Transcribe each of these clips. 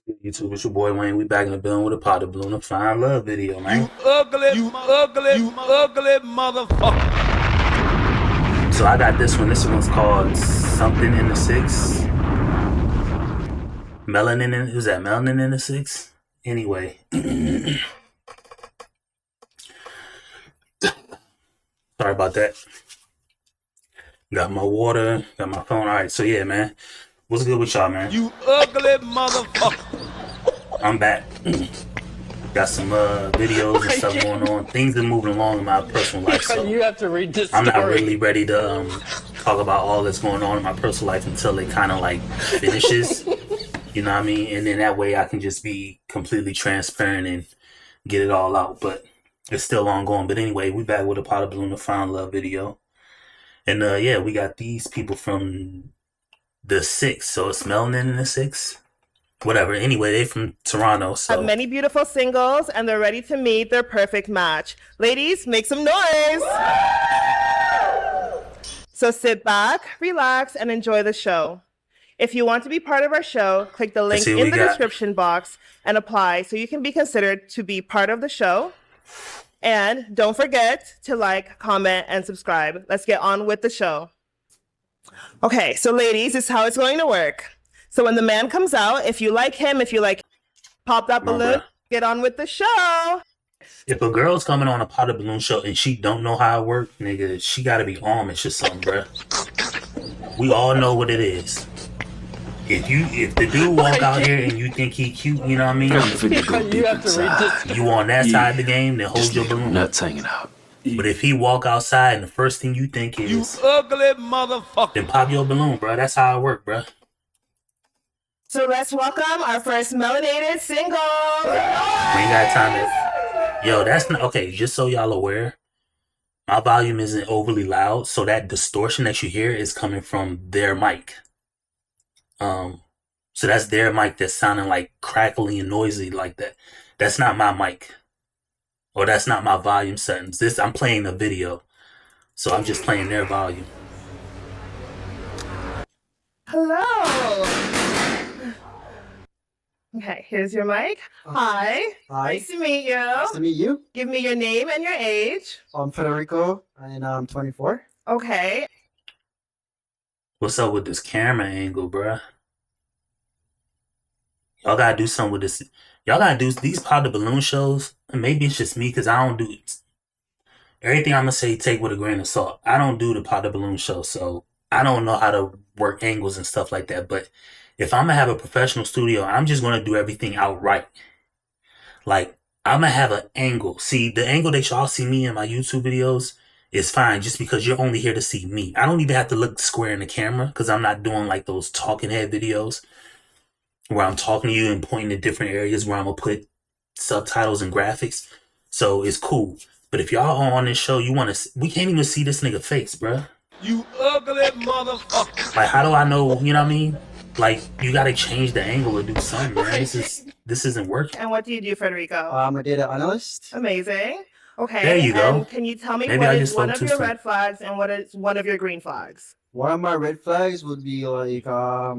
YouTube, it's your boy Wayne. We back in the building with a pot of balloon, a fine love video, man. You ugly motherfucker. So I got this one. This one's called Something in the Six. Melanin in, who's that? Melanin in the Six? Anyway. Sorry about that. Got my water, got my phone. Alright, so yeah, man. What's good with y'all, man? You ugly motherfucker. I'm back. Got some videos and stuff going on. Things are moving along in my personal life, so you have to read this I'm story. not really ready to talk about all that's going on in my personal life until it kind of like finishes. You know what I mean? And then that way I can just be completely transparent and get it all out. But it's still ongoing. But anyway, we back with a pot of balloon, a fine love video. And yeah, we got these people from the Six. So it's Melanin in the Six. Whatever. Anyway, they from Toronto. So have many beautiful singles, and they're ready to meet their perfect match. Ladies, make some noise. So sit back, relax, and enjoy the show. If you want to be part of our show, click the link in the description box and apply so you can be considered to be part of the show. And don't forget to like, comment, and subscribe. Let's get on with the show. Okay, so ladies, this is how it's going to work. So when the man comes out, if you like him, if you like, pop that balloon, get on with the show. If a girl's coming on a pot of balloon show and she don't know how it works, nigga, she gotta be Amish or something, bruh. We all know what it is. If the dude walk out here and you think he cute, you know what I mean? You have to read this. You on that side of the game, then hold your balloon. Nuts hanging out. But if he walk outside and the first thing you think is, You ugly motherfucker. then pop your balloon, bruh. That's how it work, bruh. So let's welcome our first melanated single. We ain't got time to... Yo, that's not... Okay, just so y'all aware, my volume isn't overly loud, so that distortion that you hear is coming from their mic. So that's their mic that's sounding like crackly and noisy like that. That's not my mic. Or that's not my volume settings. I'm playing a video, so I'm just playing their volume. Hello. Okay, here's your mic. Hi. Hi. Nice to meet you. Nice to meet you. Give me your name and your age. I'm Federico, and I'm 24. Okay. What's up with this camera angle, bruh? Y'all gotta do something with this. Y'all gotta do these pot of balloon shows. And maybe it's just me because I don't do it. Everything I'm gonna say, take with a grain of salt. I don't do the pot of balloon show, so I don't know how to work angles and stuff like that. But if I'm gonna have a professional studio, I'm just gonna do everything outright. Like, I'm gonna have an angle. See, the angle that y'all see me in my YouTube videos is fine just because you're only here to see me. I don't even have to look square in the camera because I'm not doing like those talking head videos where I'm talking to you and pointing to different areas where I'm gonna put subtitles and graphics. So it's cool. But if y'all are on this show, we can't even see this nigga face, bruh. You ugly motherfucker. Like, how do I know, you know what I mean? Like, you gotta change the angle or do something, man. This isn't working. And what do you do, Federico? I'm a data analyst. Amazing. Okay. There you go. And can you tell me Maybe what I is just one spoke of too your soon. red flags and what is one of your green flags? One of my red flags would be like, I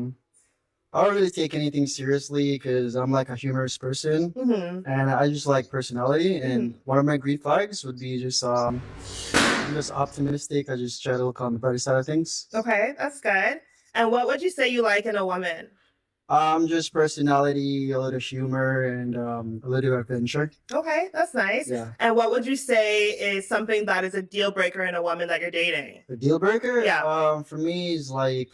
don't really take anything seriously because I'm like a humorous person, Mm-hmm. and I just like personality. And one of my green flags would be just I'm just optimistic. I just try to look on the brighter side of things. Okay, that's good. And what would you say you like in a woman? Just personality, a little humor, and a little adventure. Okay, that's nice. Yeah. And what would you say is something that is a deal breaker in a woman that you're dating? The deal breaker, Yeah. for me is like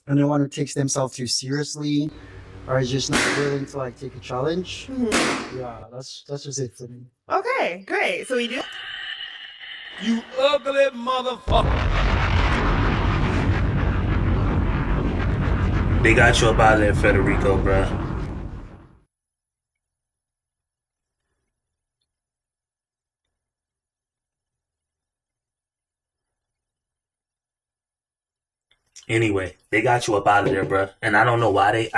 anyone who takes themselves too seriously, or is just not willing to like take a challenge. Mm-hmm. Yeah, that's just it for me. Okay, great. So we do. You ugly motherfucker. They got you up out of there, Federico, bruh. Anyway, they got you up out of there, bruh. And I don't know why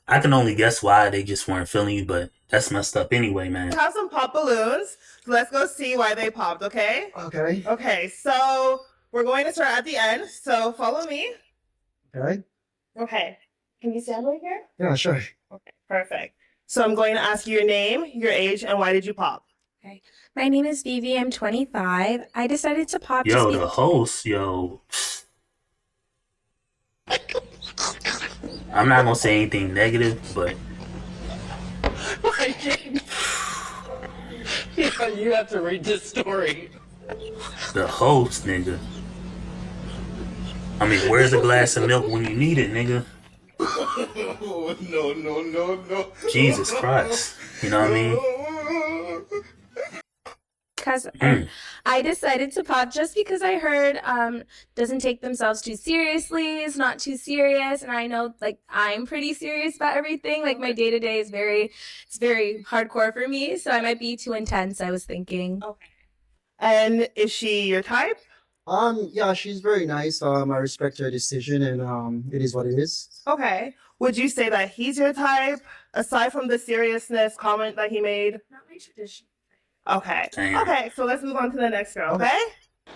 I can only guess why they just weren't feeling you, but that's messed up anyway, man. We have some pop balloons. So let's go see why they popped, okay? Okay. Okay, so we're going to start at the end. So follow me. Okay. Okay. Can you stand right here? Yeah, sure. Okay, perfect. So I'm going to ask you your name, your age, and why did you pop? Okay. My name is Vivi. I'm 25. I decided to pop just Yo, because. the host, yo. I'm not gonna say anything negative, but You have to read this story. the host, nigga. I mean, where's a glass of milk when you need it, nigga? Oh, no. Jesus Christ. You know what I mean? Because I decided to pop just because I heard doesn't take themselves too seriously, is not too serious, and I know like I'm pretty serious about everything. Like my day to day is very hardcore for me, so I might be too intense. I was thinking. Okay. And is she your type? Yeah, she's very nice. I respect her decision, and it is what it is. Okay. Would you say that he's your type, aside from the seriousness comment that he made? Not my tradition. Okay. Damn. Okay, so let's move on to the next girl, okay?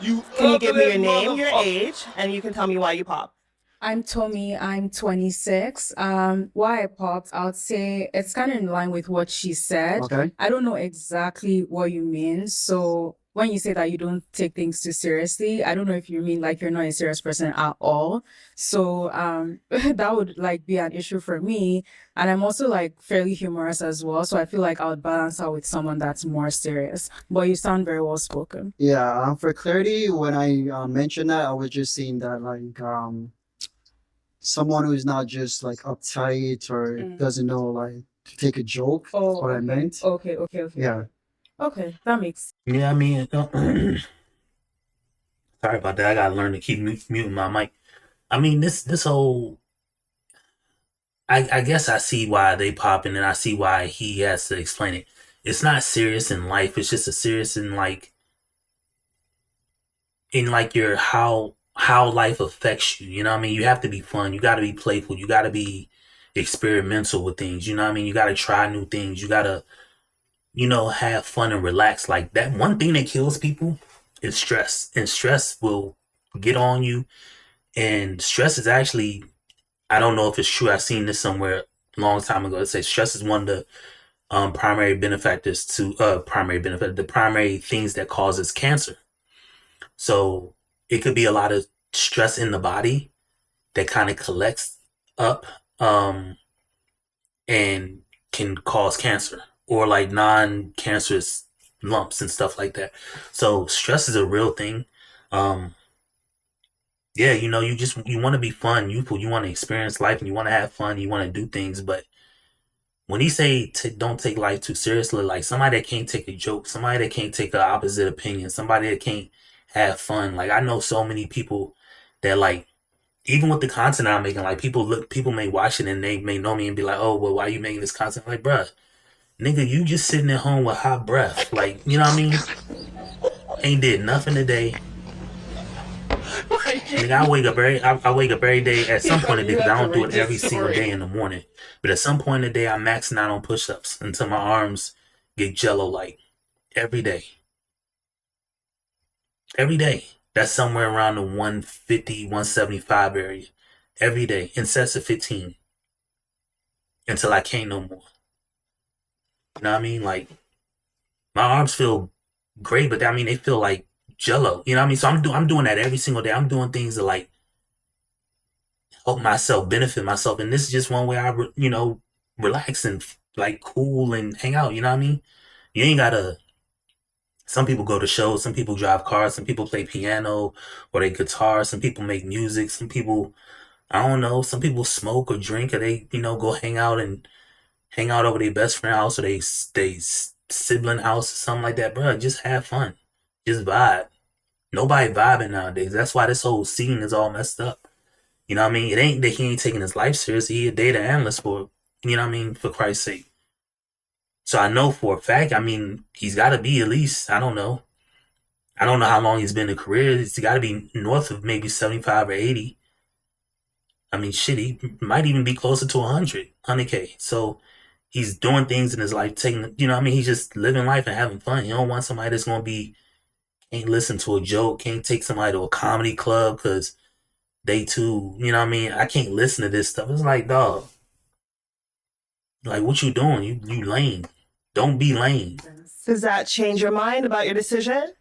You Can you give me ugly your name, your motherfucker. age, and you can tell me why you popped? I'm Tommy. I'm 26. Why I popped, I would say it's kind of in line with what she said. Okay. I don't know exactly what you mean. So when you say that you don't take things too seriously, I don't know if you mean like you're not a serious person at all. So that would like be an issue for me. And I'm also like fairly humorous as well. So I feel like I would balance out with someone that's more serious. But you sound very well spoken. Yeah. For clarity, when I mentioned that, I was just saying that like someone who's not just like uptight or doesn't know like to take a joke. Oh, What I okay. meant. Okay. Yeah. Okay, that makes Yeah, I mean, sorry about that. I gotta learn to keep muting my mic. I mean, this whole, I guess I see why they popping, and I see why he has to explain it. It's not serious in life. It's just a serious in like your how life affects you. You know what I mean? You have to be fun. You got to be playful. You got to be experimental with things. You know what I mean? You got to try new things. You got to have fun and relax. Like that one thing that kills people is stress. And stress will get on you. And stress is actually, I don't know if it's true. I've seen this somewhere a long time ago. It says stress is one of the primary benefactors to the primary things that causes cancer. So it could be a lot of stress in the body that kind of collects up and can cause cancer or like non-cancerous lumps and stuff like that. So stress is a real thing. Yeah, you want to be fun, youthful, you want to experience life and you want to have fun, you want to do things. But when he say don't take life too seriously, like somebody that can't take a joke, somebody that can't take an opposite opinion, somebody that can't have fun. Like I know so many people that like, even with the content I'm making, like people may watch it and they may know me and be like, oh, well, why are you making this content? Like, bruh, nigga, you just sitting at home with hot breath. Like, you know what I mean? Ain't did nothing today. Nigga, I wake up every day at some point in the day, because I don't do it every single day in the morning. But at some point in the day, I'm maxing out on push-ups until my arms get jello-like. Every day. Every day. That's somewhere around the 150, 175 area. Every day. In sets of 15. Until I can't no more. You know what I mean? Like, my arms feel great, but I mean, they feel like jello. You know what I mean? So I'm doing that every single day. I'm doing things to like help myself, benefit myself. And this is just one way I, relax and like cool and hang out. You know what I mean? You ain't gotta. Some people go to shows, some people drive cars, some people play piano or they guitar, some people make music, some people, I don't know, some people smoke or drink or they, go hang out over their best friend house or they sibling house or something like that. Bro, just have fun. Just vibe. Nobody vibing nowadays. That's why this whole scene is all messed up. You know what I mean? It ain't that he ain't taking his life seriously. He a data analyst for Christ's sake. So I know for a fact, I mean, he's got to be at least, I don't know how long he's been in career. He's got to be north of maybe 75 or 80. I mean, shit, he might even be closer to 100K. So he's doing things in his life, he's just living life and having fun. You don't want somebody that's going to be, can't listen to a joke, can't take somebody to a comedy club because day 2. You know what I mean? I can't listen to this stuff. It's like, dog, like what you doing? You lame. Don't be lame. Does that change your mind about your decision?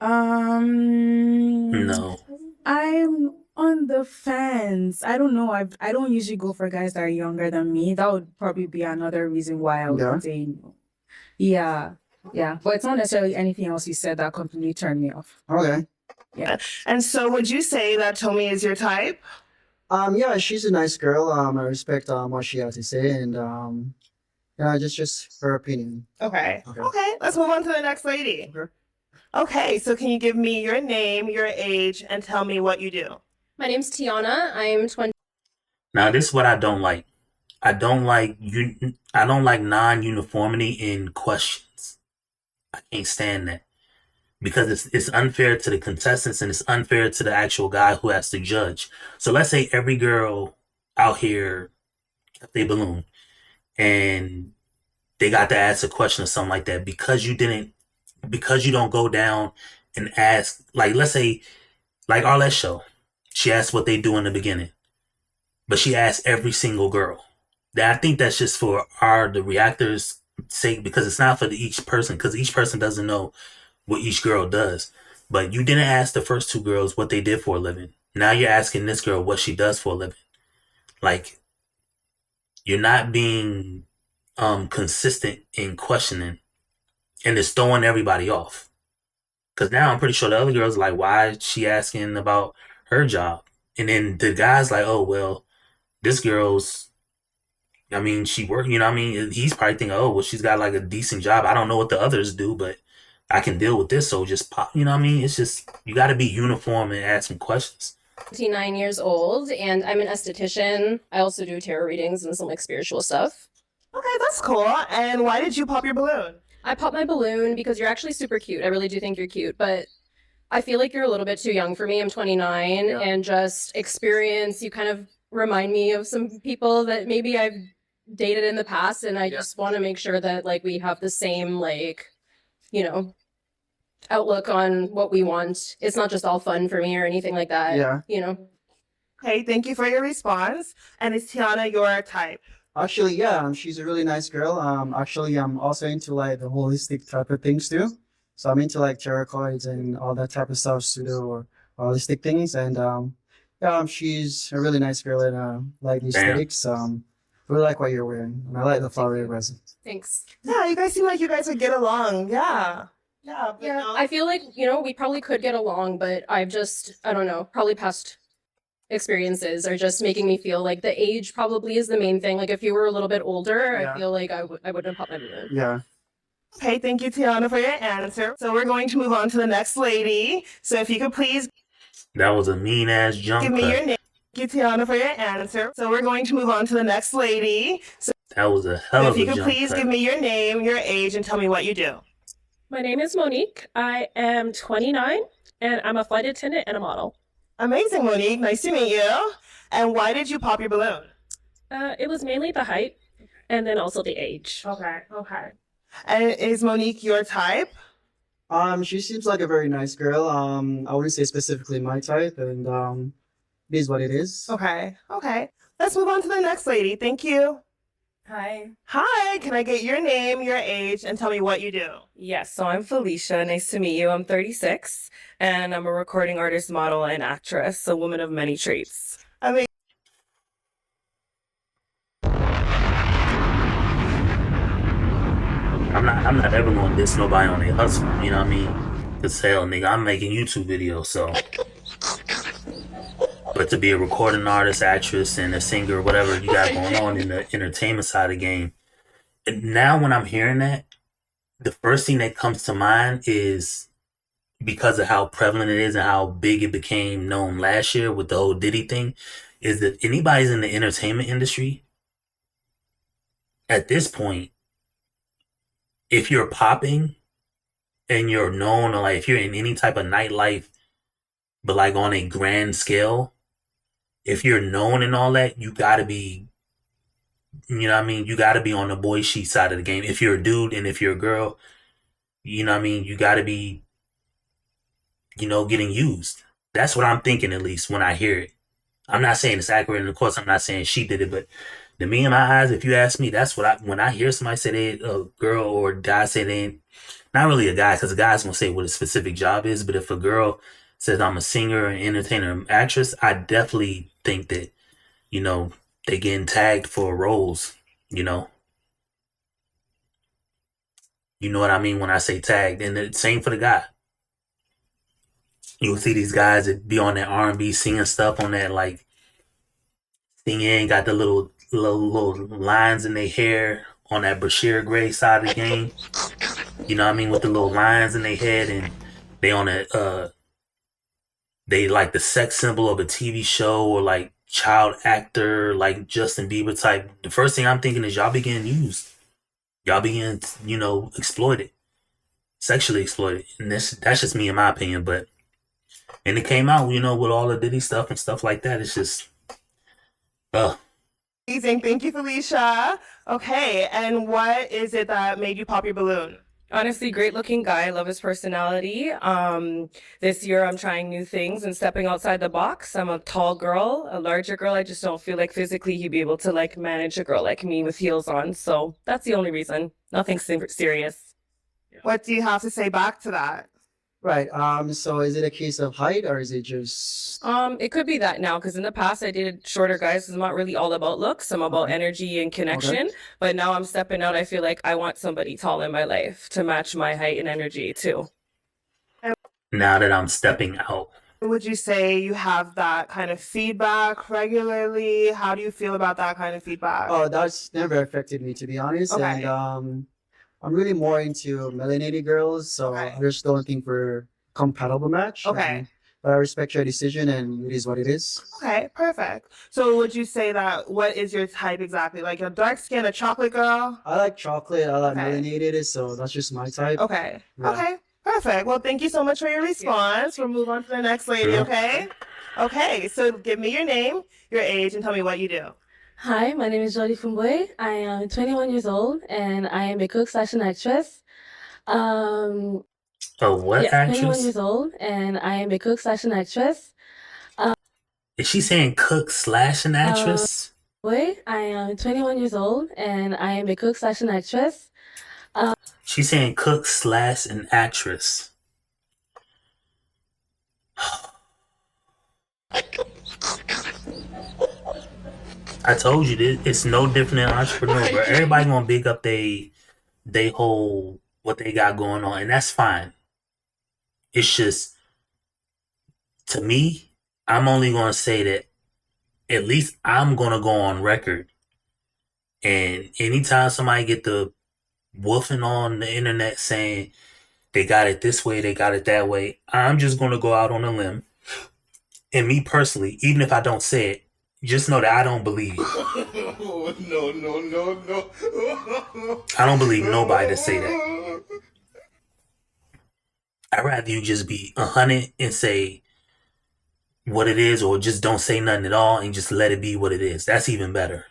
No. I'm on the fence. I don't know. I don't usually go for guys that are younger than me. That would probably be another reason why I would say no. Yeah. Yeah. But it's not necessarily anything else you said that completely turned me off. Okay. Yeah. And so would you say that Tommy is your type? Yeah, she's a nice girl. I respect what she had to say, and yeah, just her opinion. Okay. Okay. Let's move on to the next lady. Okay, so can you give me your name, your age, and tell me what you do? My name's Tiana. I'm 20. Now, this is what I don't like. I don't like non-uniformity in questions. I can't stand that because it's unfair to the contestants and it's unfair to the actual guy who has to judge. So let's say every girl out here kept a balloon and they got to ask a question or something like that because you don't go down and ask, like, let's say, like Arlette's show, she asked what they do in the beginning, but she asked every single girl. I think that's just for the reactors' sake, because it's not for each person, because each person doesn't know what each girl does. But you didn't ask the first 2 girls what they did for a living. Now you're asking this girl what she does for a living. Like, you're not being consistent in questioning, and it's throwing everybody off. Because now I'm pretty sure the other girls are like, why is she asking about her job? And then the guy's like, oh, well, this girl's, I mean, she worked, you know what I mean? He's probably thinking, oh, well, she's got like a decent job. I don't know what the others do, but I can deal with this. So just pop, you know what I mean? It's just, you got to be uniform and ask some questions. 29 years old, and I'm an esthetician. I also do tarot readings and some like spiritual stuff. Okay, that's cool. And why did you pop your balloon? I popped my balloon because you're actually super cute. I really do think you're cute, but I feel like you're a little bit too young for me. I'm 29, and just experience, you kind of remind me of some people that maybe I've dated in the past, and I just want to make sure that like we have the same like, you know, outlook on what we want. It's not just all fun for me or anything like that. Yeah. You know. Okay, thank you for your response. And is Tiana your type? Actually, yeah, she's a really nice girl. Actually, I'm also into like the holistic type of things too. So I'm into like tarot cards and all that type of stuff, pseudo or holistic things. And yeah, she's a really nice girl, and like the aesthetics. Really like what you're wearing, and I like the flowery resin. Thanks. Yeah, you guys seem like you guys would get along. Yeah. Yeah. But Yeah, no. I feel like, you know, we probably could get along, but I don't know, probably past experiences are just making me feel like the age probably is the main thing. Like if you were a little bit older, Yeah. I feel like I wouldn't have popped my balloon. Yeah. Okay, thank you, Tiana, for your answer. So we're going to move on to the next lady. So if you could please That was a mean ass jump give me cut. your name. Thank you, Tiana, for your answer. So we're going to move on to the next lady. So That was a hell if of a you could jump please cut. give me your name, your age, and tell me what you do. My name is Monique. I am 29, and I'm a flight attendant and a model. Amazing, Monique. Nice to meet you. And why did you pop your balloon? It was mainly the height, and then also the age. Okay. And is Monique your type? She seems like a very nice girl. I wouldn't say specifically my type, and it is what it is. Okay. Let's move on to the next lady. Thank you. Hi. Hi, can I get your name, your age, and tell me what you do? Yes, so I'm Felicia. Nice to meet you. I'm 36, and I'm a recording artist, model, and actress, a woman of many traits. I mean, I'm not ever gonna diss nobody on their hustle. You know what I mean? Cause hell, nigga, I'm making YouTube videos, so. But to be a recording artist, actress, and a singer, whatever you got going on in the entertainment side of the game, and now when I'm hearing that, the first thing that comes to mind is, because of how prevalent it is and how big it became known last year with the whole Diddy thing, is that anybody's in the entertainment industry, at this point, if you're popping and you're known, or like if you're in any type of nightlife, but like on a grand scale, if you're known and all that, you gotta be, you know what I mean? You gotta be on the boy sheet side of the game. If you're a dude and if you're a girl, you know what I mean? You gotta be, you know, getting used. That's what I'm thinking, at least when I hear it. I'm not saying it's accurate, and of course, I'm not saying she did it, but to me, in my eyes, if you ask me, that's what when I hear somebody say they a girl or a guy say they ain't, not really a guy, because a guy's gonna say what a specific job is, but if a girl says I'm a singer, an entertainer, an actress, I definitely think that, you know, they getting tagged for roles, you know. You know what I mean when I say tagged, and the same for the guy. You'll see these guys that be on that R&B singing stuff on that like singing, got the little lines in their hair on that Bashir Gray side of the game. You know what I mean, with the little lines in their head, and they on a they like the sex symbol of a TV show or like child actor like Justin Bieber type. The first thing I'm thinking is y'all be getting used. Y'all be getting, exploited, sexually exploited, and that's just me in my opinion. But and it came out, with all the Diddy stuff and stuff like that. It's just, Amazing. Thank you, Felicia. Okay, and what is it that made you pop your balloon? Honestly, great looking guy. I love his personality. This year I'm trying new things and stepping outside the box. I'm a tall girl, a larger girl. I just don't feel like physically he'd be able to like manage a girl like me with heels on. So that's the only reason. Nothing serious. What do you have to say back to that? Right. So is it a case of height or is it just It could be that now, because in the past I dated shorter guys. 'Cause I'm not really all about looks. I'm about energy and connection. But now I'm stepping out. I feel like I want somebody tall in my life to match my height and energy too. now that I'm stepping out. Would you say you have that kind of feedback regularly? How do you feel about that kind of feedback? Oh, that's never affected me to be honest. Okay. And I'm really more into melanated girls, so Okay. I just don't think we're compatible match. Okay. But I respect your decision and it is what it is. Okay, perfect. So would you say that what is your type exactly? Like a dark skin, a chocolate girl? I like chocolate, I like Okay. melanated, so that's just my type. Okay. Yeah. Okay. Perfect. Well, thank you so much for your response. We'll move on to the next lady, Sure. okay? Okay, so give me your name, your age, and tell me what you do. Hi, my name is Jody Fumboy. I am 21 years old and I am a cook/an actress. A what Yes, 21 actress? years old and I am a cook/an actress. Is she saying cook/an actress? I am 21 years old and I am a cook/an actress. She's saying cook/an actress. I told you this. It's no different than entrepreneur, bro. Everybody gonna big up they whole what they got going on, and that's fine. It's just, to me, I'm only gonna say that at least I'm gonna go on record. And anytime somebody get the woofing on the internet saying they got it this way, they got it that way, I'm just gonna go out on a limb. And me personally, even if I don't say it, just know that I don't believe you. Oh, no. I don't believe nobody to say that. I'd rather you just be 100 and say what it is, or just don't say nothing at all and just let it be what it is. That's even better.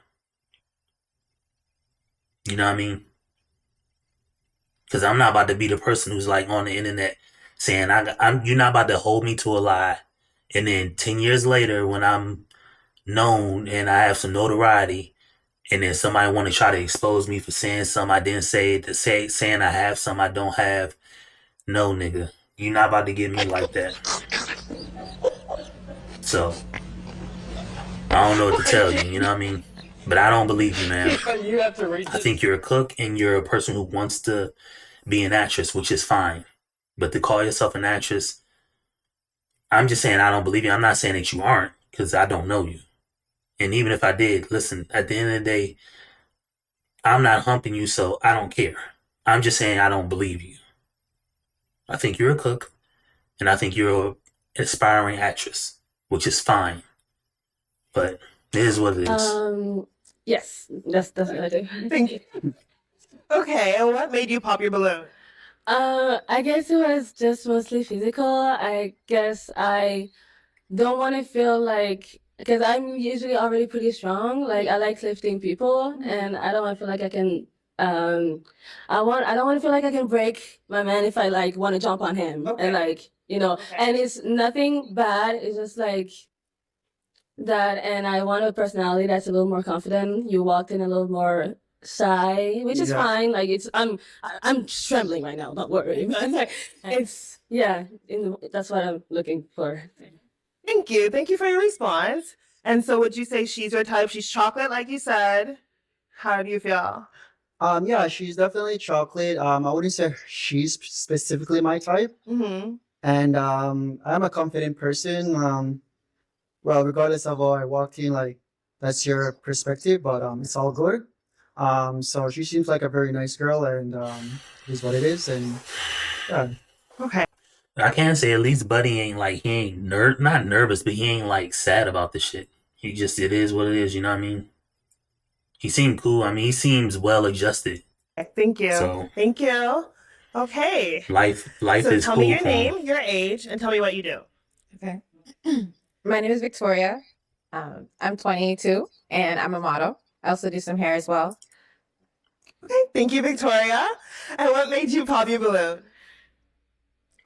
You know what I mean? Because I'm not about to be the person who's like on the internet saying you're not about to hold me to a lie, and then 10 years later when I'm known and I have some notoriety, and then somebody want to try to expose me for saying something I didn't say, saying I have something I don't have. No, nigga, you're not about to get me like that. So I don't know what to tell you. You know what I mean? But I don't believe you, man. You have to read I think you're a cook and you're a person who wants to be an actress, which is fine. But to call yourself an actress, I'm just saying I don't believe you. I'm not saying that you aren't, because I don't know you. And even if I did, listen, at the end of the day, I'm not humping you, so I don't care. I'm just saying I don't believe you. I think you're a cook, and I think you're an aspiring actress, which is fine. But it is what it is. Yes, that's what I do. Thank you. Okay, and what made you pop your balloon? I guess it was just mostly physical. I guess I don't want to feel like, because I'm usually already pretty strong. Like I like lifting people, and I don't want to feel like I can. I don't want to feel like I can break my man if I like want to jump on him, Okay. and like Okay. and it's nothing bad. It's just like that, and I want a personality that's a little more confident. You walked in a little more shy, which is fine. Like I'm trembling right now. Don't worry. But like, it's that's what I'm looking for. Thank you. Thank you for your response. And so would you say she's your type? She's chocolate, like you said. How do you feel? Yeah, she's definitely chocolate. I wouldn't say she's specifically my type. Mm-hmm. And I'm a confident person. Well, regardless of how I walked in, like that's your perspective, but it's all good. So she seems like a very nice girl, and is what it is, and yeah. Okay. I can say at least Buddy ain't like, he ain't not nervous, but he ain't like sad about the shit. He just, it is what it is, you know what I mean? He seemed cool. I mean, he seems well adjusted. Thank you. So, thank you. Okay. Life So is tell cool. me your name, your age, and tell me what you do. Okay. My name is Victoria. I'm 22 and I'm a model. I also do some hair as well. Okay, thank you, Victoria. And what made you pop your balloon?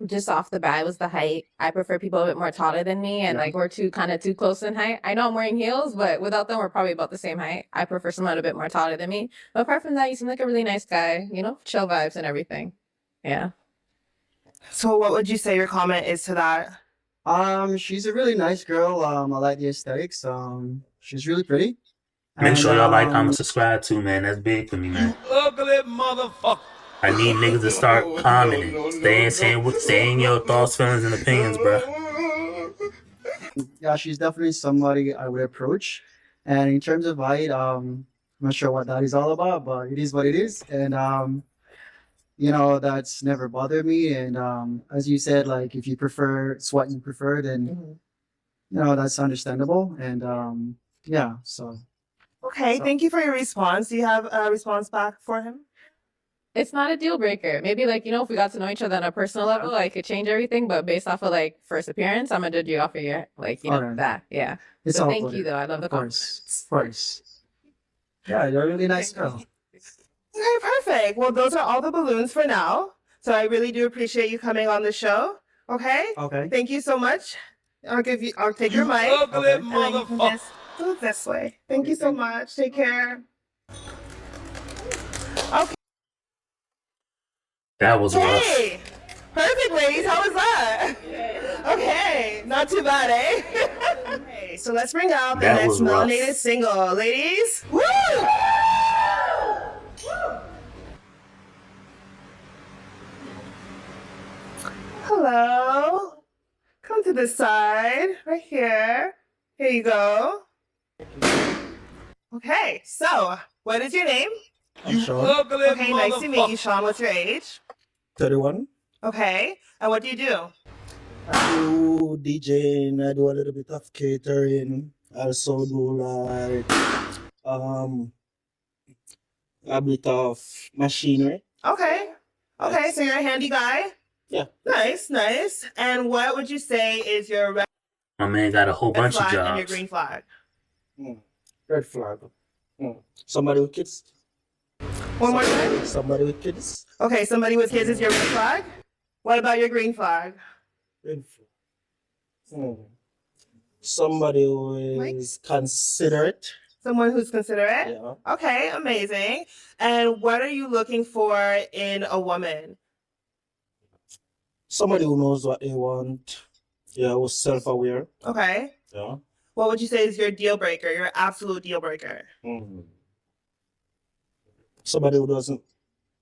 Just off the bat, it was the height. I prefer people a bit more taller than me, and like we're too close in height. I know I'm wearing heels, but without them, we're probably about the same height. I prefer someone a bit more taller than me. But apart from that, you seem like a really nice guy. You know, chill vibes and everything. Yeah. So what would you say your comment is to that? She's a really nice girl. I like the aesthetics. She's really pretty. Make sure y'all like, comment, subscribe too, man. That's big for me, man. Ugly motherfucker. I need niggas to start commenting. Saying your thoughts, feelings, and opinions, bro. Yeah, she's definitely somebody I would approach. And in terms of height, I'm not sure what that is all about, but it is what it is. And you know, that's never bothered me. And as you said, like if you prefer, it's what you prefer, then you know that's understandable. And yeah, so. Okay, thank you for your response. Do you have a response back for him? It's not a deal breaker. Maybe like, you know, if we got to know each other on a personal level, I could change everything. But based off of like first appearance, I'm gonna judge you off of your like, you know, that. Yeah. It's so all thank good. you though. I love the Of course. Yeah, you're a really nice girl. Okay, perfect. Well, those are all the balloons for now. So I really do appreciate you coming on the show. Okay? Okay. Thank you so much. I'll take your mic. Ugly And then you can motherfucker. just go this way. Thank you so much. Take care. Okay. That was rough. Hey, perfect, ladies. How was that? Okay, not too bad, eh? Okay, so let's bring out the That next was rough. nominated single, ladies. Woo! Hello. Come to this side, right here. Here you go. Okay, so what is your name? I'm Sean. Ugly Okay, nice to meet you, Sean. What's your age? 31. Okay, and what do you do? I do DJing, I do a little bit of catering, I also do like a bit of machinery. Okay. Okay, so you're a handy guy? Yeah. Nice, nice. And what would you say is your red My man got a whole bunch of flag and your jobs. green flag? Red flag. Somebody with kids. One more time? Somebody with kids. Okay, somebody with kids is your red flag? What about your green flag? Red flag. Somebody who is considerate. Someone who's considerate? Yeah. Okay, amazing. And what are you looking for in a woman? Somebody who knows what they want. Yeah, who's self-aware. Okay. Yeah. What would you say is your deal breaker, your absolute deal breaker? Somebody who doesn't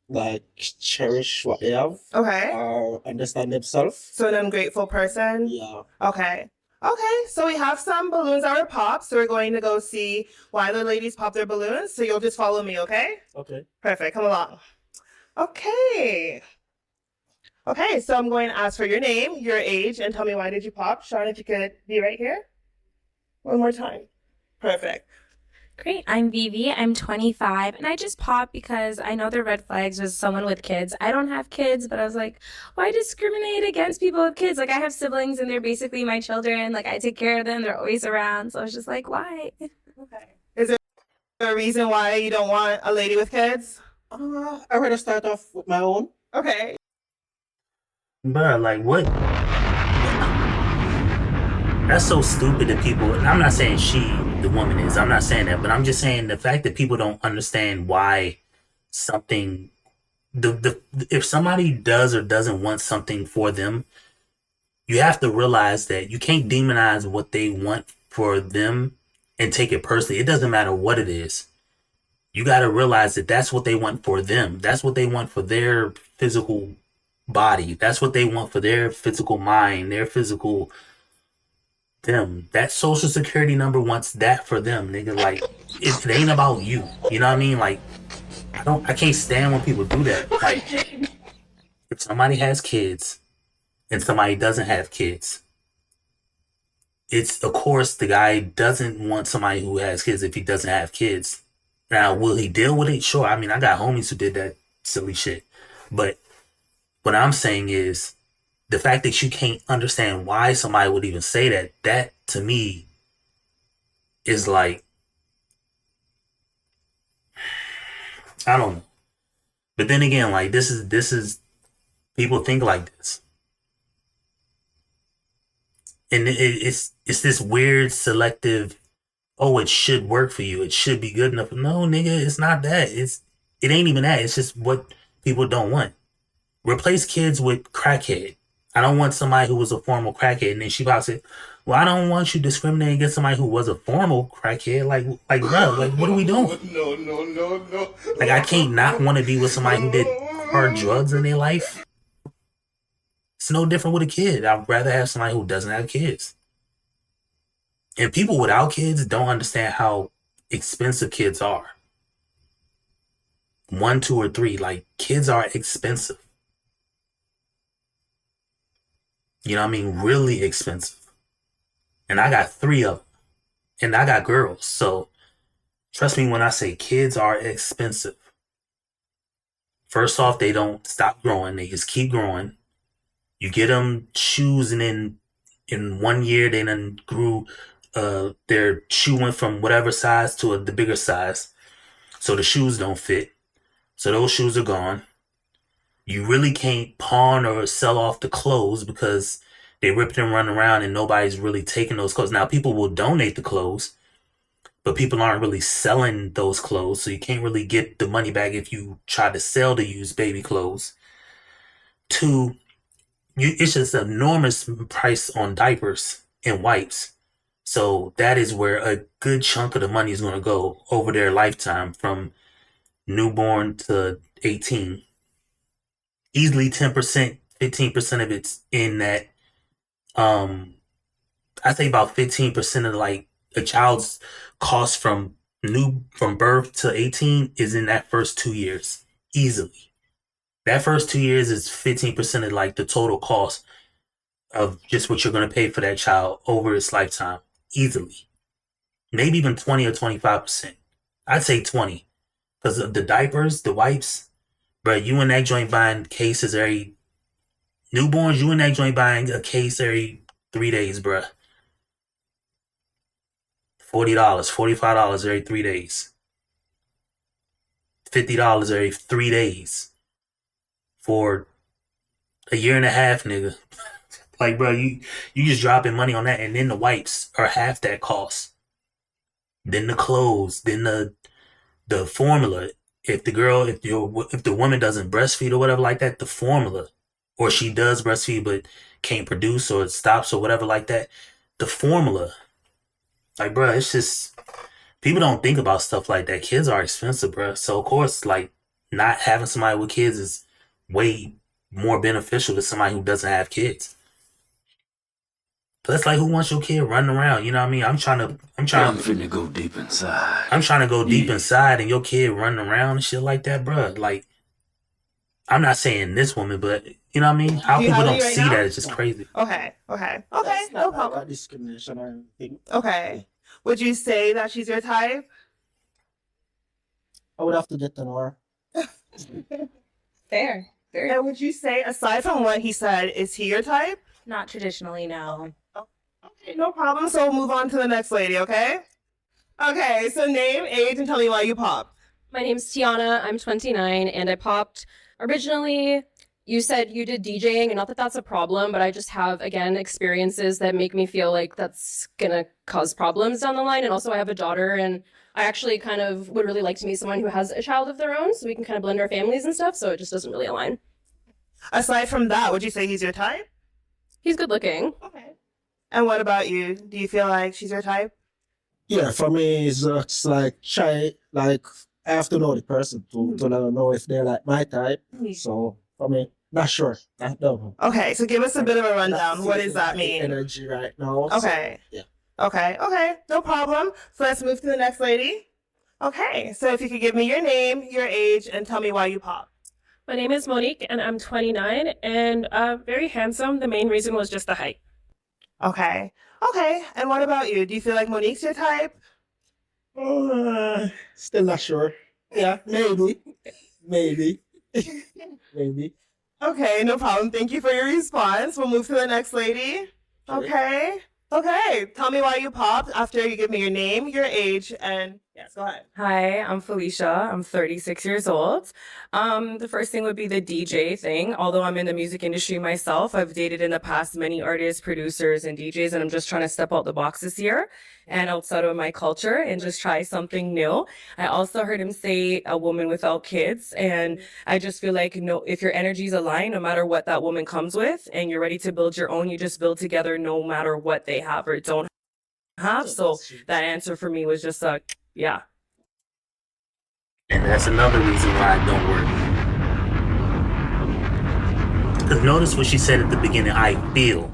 like cherish what they have. Okay. Or understand themselves. So an ungrateful person? Yeah. Okay. Okay, so we have some balloons that were popped, so we're going to go see why the ladies pop their balloons. So you'll just follow me, okay? Okay. Perfect, come along. Okay. Okay, so I'm going to ask for your name, your age, and tell me why did you pop. Sean, if you could be right here. One more time. Perfect. Great. I'm Vivi. I'm 25, and I just popped because I know the red flags was someone with kids. I don't have kids, but I was like, why discriminate against people with kids? Like, I have siblings, and they're basically my children. Like, I take care of them. They're always around. So I was just like, why? Okay. Is there a reason why you don't want a lady with kids? I'd rather start off with my own. Okay. Bruh, like what? That's so stupid that people, and I'm not saying the woman is, I'm not saying that, but I'm just saying the fact that people don't understand why something, if somebody does or doesn't want something for them, you have to realize that you can't demonize what they want for them and take it personally. It doesn't matter what it is. You got to realize that that's what they want for them. That's what they want for their physical body. That's what they want for their physical mind, their physical them. That social security number wants that for them, nigga. Like, it ain't about you. You know what I mean? Like, I can't stand when people do that. Like, if somebody has kids and somebody doesn't have kids, it's, of course, the guy doesn't want somebody who has kids if he doesn't have kids. Now, will he deal with it? Sure. I mean, I got homies who did that silly shit. But what I'm saying is, the fact that you can't understand why somebody would even say that, that to me is like, I don't know. But then again, like, this is people think like this. And it's this weird selective, oh, it should work for you. It should be good enough. No, nigga, it's not that. It ain't even that. It's just what people don't want. Replace kids with crackhead. I don't want somebody who was a formal crackhead. And then she about to say, well, I don't want you discriminating against somebody who was a formal crackhead. Like, bro, like, what are we doing? No. Like, I can't not want to be with somebody who did hard drugs in their life. It's no different with a kid. I'd rather have somebody who doesn't have kids. And people without kids don't understand how expensive kids are. 1, 2, or 3. Like, kids are expensive. You know what I mean? Really expensive. And I got 3 of them. And I got girls. So trust me when I say kids are expensive. First off, they don't stop growing. They just keep growing. You get them shoes, and then in 1 year, they done grew, their shoe went from whatever size to the bigger size. So the shoes don't fit. So those shoes are gone. You really can't pawn or sell off the clothes because they rip it and run around and nobody's really taking those clothes. Now, people will donate the clothes, but people aren't really selling those clothes. So you can't really get the money back if you try to sell the used baby clothes. 2, it's just an enormous price on diapers and wipes. So that is where a good chunk of the money is going to go over their lifetime from newborn to 18. Easily 10%, 15% of it's in that. I think about 15% of like a child's cost from birth to 18 is in that first 2 years. Easily. That first 2 years is 15% of like the total cost of just what you're going to pay for that child over its lifetime. Easily. Maybe even 20 or 25%. I'd say 20. Because of the diapers, the wipes, bro, you in that joint buying cases every... Newborns, you in that joint buying a case every 3 days, bruh. $40, $45 every 3 days. $50 every 3 days. For a year and a half, nigga. Like, bro, you just dropping money on that, and then the wipes are half that cost. Then the clothes, then the formula. If the woman doesn't breastfeed or whatever like that, the formula, or she does breastfeed but can't produce or it stops or whatever like that, the formula. Like, bro, it's just, people don't think about stuff like that. Kids are expensive, bro. So of course, like, not having somebody with kids is way more beneficial to somebody who doesn't have kids. Plus, like, who wants your kid running around? You know what I mean? I'm finna go deep inside. I'm trying to go deep inside, and your kid running around and shit like that, bro. Like, I'm not saying this woman, but you know what I mean? How people don't see that is just crazy. Okay, no problem. Discrimination or anything. Okay. Would you say that she's your type? I would have to get to know her. Fair. And would you say, aside from what he said, is he your type? Not traditionally, no. Okay, no problem. So we'll move on to the next lady, okay? Okay, so name, age, and tell me why you popped. My name's Tiana. I'm 29, and I popped originally you said you did DJing, and not that that's a problem, but I just have, again, experiences that make me feel like that's gonna cause problems down the line. And also, I have a daughter, and I actually kind of would really like to meet someone who has a child of their own, so we can kind of blend our families and stuff. So it just doesn't really align. Aside from that, would you say he's your type? He's good looking. Okay. And what about you? Do you feel like she's your type? Yeah, for me, it's just like try, like, I have to know the person to know if they're like my type. So for me, not sure. I don't know. Okay, so give us a bit of a rundown. What does that mean? Energy right now. Okay. So, yeah. Okay, no problem. So let's move to the next lady. Okay, so if you could give me your name, your age, and tell me why you pop. My name is Monique, and I'm 29, and very handsome. The main reason was just the height. Okay, and what about you? Do you feel like Monique's your type? Still not sure. Yeah, maybe. Maybe. Maybe. Okay, no problem. Thank you for your response. We'll move to the next lady. Okay. Tell me why you popped after you give me your name, your age, and yes, go ahead. Hi, I'm Felicia. I'm 36 years old. The first thing would be the DJ thing. Although I'm in the music industry myself, I've dated in the past many artists, producers, and DJs, and I'm just trying to step out the box this year and outside of my culture and just try something new. I also heard him say a woman without kids, and I just feel like if your energies align, no matter what that woman comes with, and you're ready to build your own, you just build together no matter what they have or don't have. So that answer for me was just yeah. And that's another reason why it don't work. Because notice what she said at the beginning, I feel.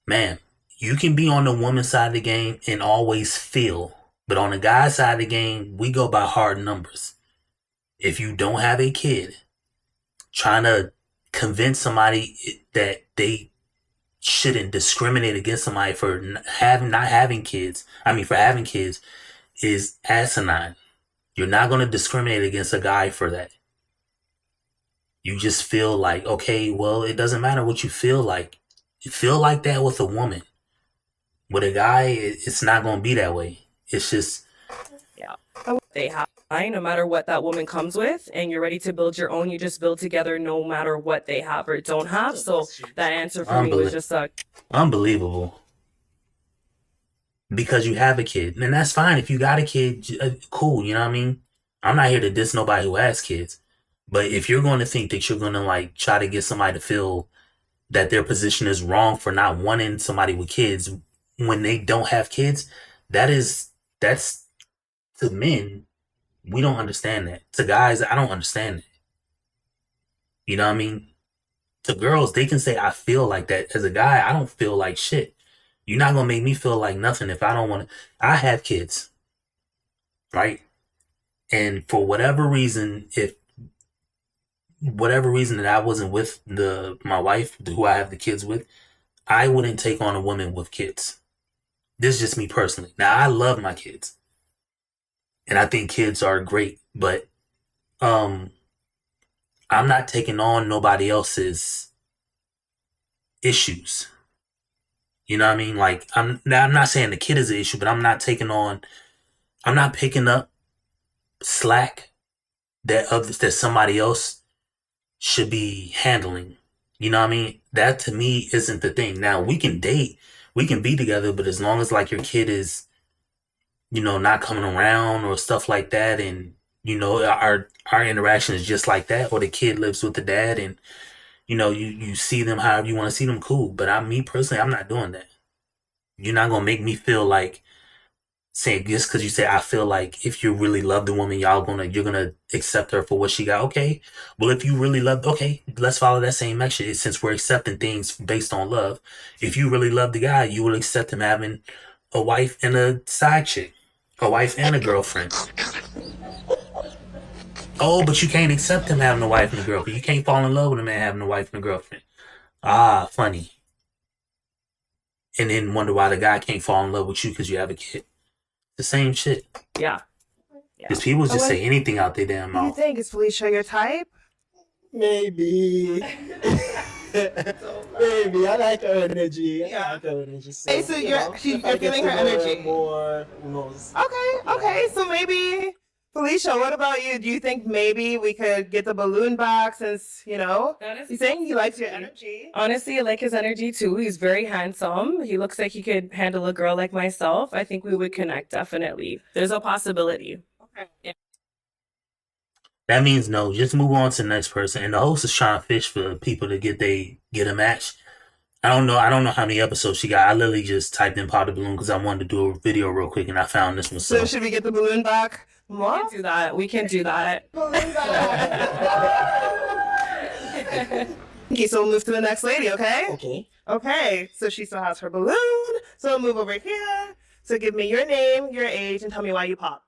Man, you can be on the woman's side of the game and always feel. But on the guy's side of the game, we go by hard numbers. If you don't have a kid, trying to convince somebody that they shouldn't discriminate against somebody for not having kids, for having kids, is asinine. You're not going to discriminate against a guy for that. You just feel like, okay, well, it doesn't matter what you feel like. You feel like that with a woman. With a guy, it's not going to be that way. It's just... Yeah. They have, no matter what that woman comes with, and you're ready to build your own, you just build together no matter what they have or don't have. So that answer for me was just unbelievable. Because you have a kid. And that's fine. If you got a kid, cool, you know what I mean? I'm not here to diss nobody who has kids. But if you're going to think that you're going to like try to get somebody to feel that their position is wrong for not wanting somebody with kids when they don't have kids, that's to men, we don't understand that. To guys, I don't understand that. You know what I mean? To girls, they can say, I feel like that. As a guy, I don't feel like shit. You're not going to make me feel like nothing if I don't want to. I have kids, right? And for whatever reason that I wasn't with my wife, who I have the kids with, I wouldn't take on a woman with kids. This is just me personally. Now, I love my kids. And I think kids are great. But I'm not taking on nobody else's issues. You know what I mean? Like, I'm not saying the kid is an issue, but I'm not picking up slack that somebody else should be handling. You know what I mean? That to me isn't the thing. Now, we can date, we can be together, but as long as like your kid is, not coming around or stuff like that, and our interaction is just like that, or the kid lives with the dad and you see them however you want to see them, cool. But me personally, I'm not doing that. You're not going to make me feel like saying just because you say, I feel like if you really love the woman, you're going to accept her for what she got. Okay. Well, if you really love, okay, let's follow that same action. Since we're accepting things based on love. If you really love the guy, you will accept him having a wife and a side chick, a wife and a girlfriend. Oh, but you can't accept him having a wife and a girlfriend. You can't fall in love with a man having a wife and a girlfriend. Ah, funny. And then wonder why the guy can't fall in love with you because you have a kid. The same shit. Yeah. Because people just say anything out their damn What do you mouth. think? Is Felicia your type? Maybe. Maybe. I like her energy. I like her energy. So you're feeling her energy. More, who knows? Okay. So maybe Felicia, what about you? Do you think maybe we could get the balloon back since, he's saying he likes your energy? Honestly, I like his energy too. He's very handsome. He looks like he could handle a girl like myself. I think we would connect, definitely. There's a possibility. Okay. Yeah. That means no. Just move on to the next person. And the host is trying to fish for people to get a match. I don't know how many episodes she got. I literally just typed in Pop the Balloon because I wanted to do a video real quick, and I found this one. So should we get the balloon back? We can do that. We can do that. Balloon back. Okay, so we'll move to the next lady, okay? Okay. Okay, so she still has her balloon. So we'll move over here. So give me your name, your age, and tell me why you pop.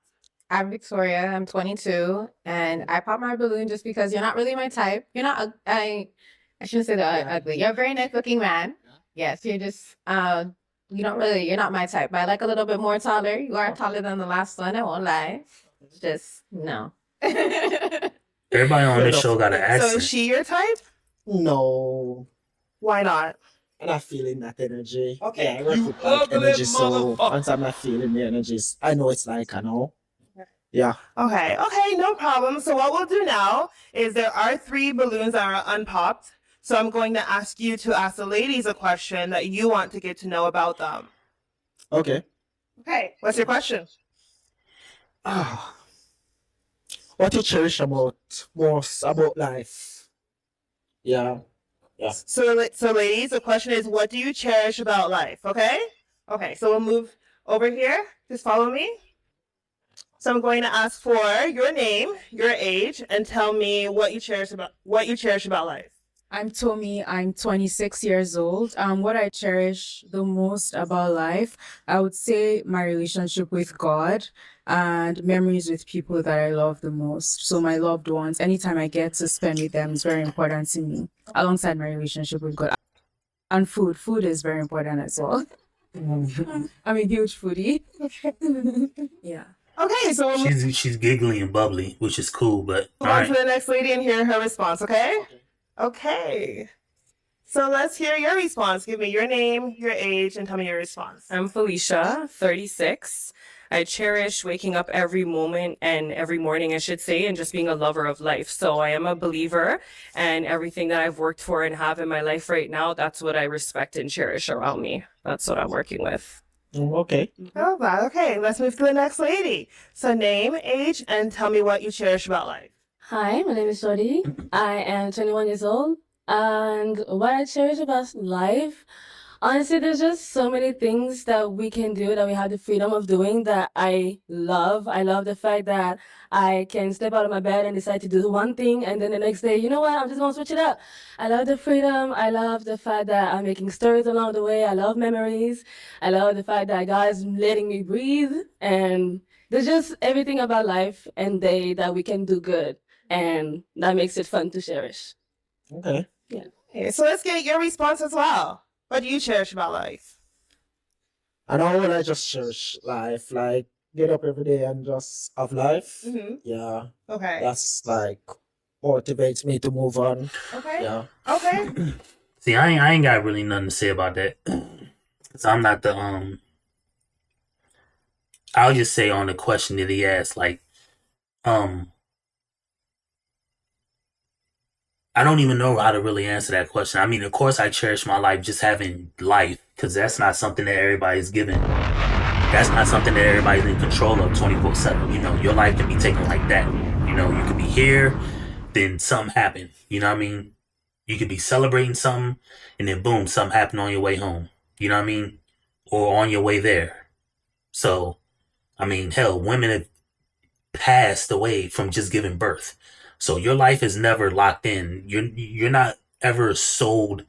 I'm Victoria. I'm 22, and I pop my balloon just because you're not really my type. You're not. I shouldn't say that ugly. You're a very nice looking man. Yes, you're just. You don't really. You're not my type. But I like a little bit more taller. You are taller than the last one. I won't lie. It's just no. Everybody on this show got an accent. So is she your type? No. Why not? I'm not feeling that energy. Okay. Yeah, I work with like energy, so once I'm not feeling the energies, I know it's like, I know. Yeah. Okay, no problem. So what we'll do now is there are 3 balloons that are unpopped. So I'm going to ask you to ask the ladies a question that you want to get to know about them. Okay. Okay, what's your question? What you cherish most about life? Yeah. Yeah. So ladies, the question is, what do you cherish about life? Okay? Okay, so we'll move over here. Just follow me. So I'm going to ask for your name, your age, and tell me what you cherish about life. I'm Tommy. I'm 26 years old. What I cherish the most about life, I would say my relationship with God and memories with people that I love the most. So my loved ones, anytime I get to spend with them is very important to me, alongside my relationship with God. And food. Food is very important as well. I'm a huge foodie. Yeah. Okay, so we'll move She's giggly and bubbly, which is cool, but all on to right. the next lady and hear her response, okay? Okay. So let's hear your response. Give me your name, your age, and tell me your response. I'm Felicia, 36. I cherish waking up every moment and every morning, I should say, and just being a lover of life. So I am a believer, and everything that I've worked for and have in my life right now, that's what I respect and cherish around me. That's what I'm working with. Okay. Oh, wow. Okay, let's move to the next lady. So name, age, and tell me what you cherish about life. Hi, my name is Shorty. I am 21 years old. And what I cherish about life, honestly, there's just so many things that we can do, that we have the freedom of doing, that I love. I love the fact that I can step out of my bed and decide to do one thing, and then the next day, you know what, I'm just gonna switch it up. I love the freedom. I love the fact that I'm making stories along the way. I love memories. I love the fact that God is letting me breathe. And there's just everything about life and day that we can do good. And that makes it fun to cherish. Okay. Yeah. Okay, so let's get your response as well. What do you cherish about life? I know when I just cherish life, like get up every day and just have life. Mm-hmm. Yeah. Okay. That's like motivates me to move on. Okay. Yeah. Okay. See, I ain't got really nothing to say about that. So I'm not the I'll just say on the question that he asked, like, I don't even know how to really answer that question. I mean, of course, I cherish my life, just having life, because that's not something that everybody's given. That's not something that everybody's in control of 24/7. You know, your life can be taken like that. You know, you could be here, then something happened. You know what I mean? You could be celebrating something, and then boom, something happened on your way home. You know what I mean? Or on your way there. So, I mean, hell, women have passed away from just giving birth. So your life is never locked in. You're not ever sold.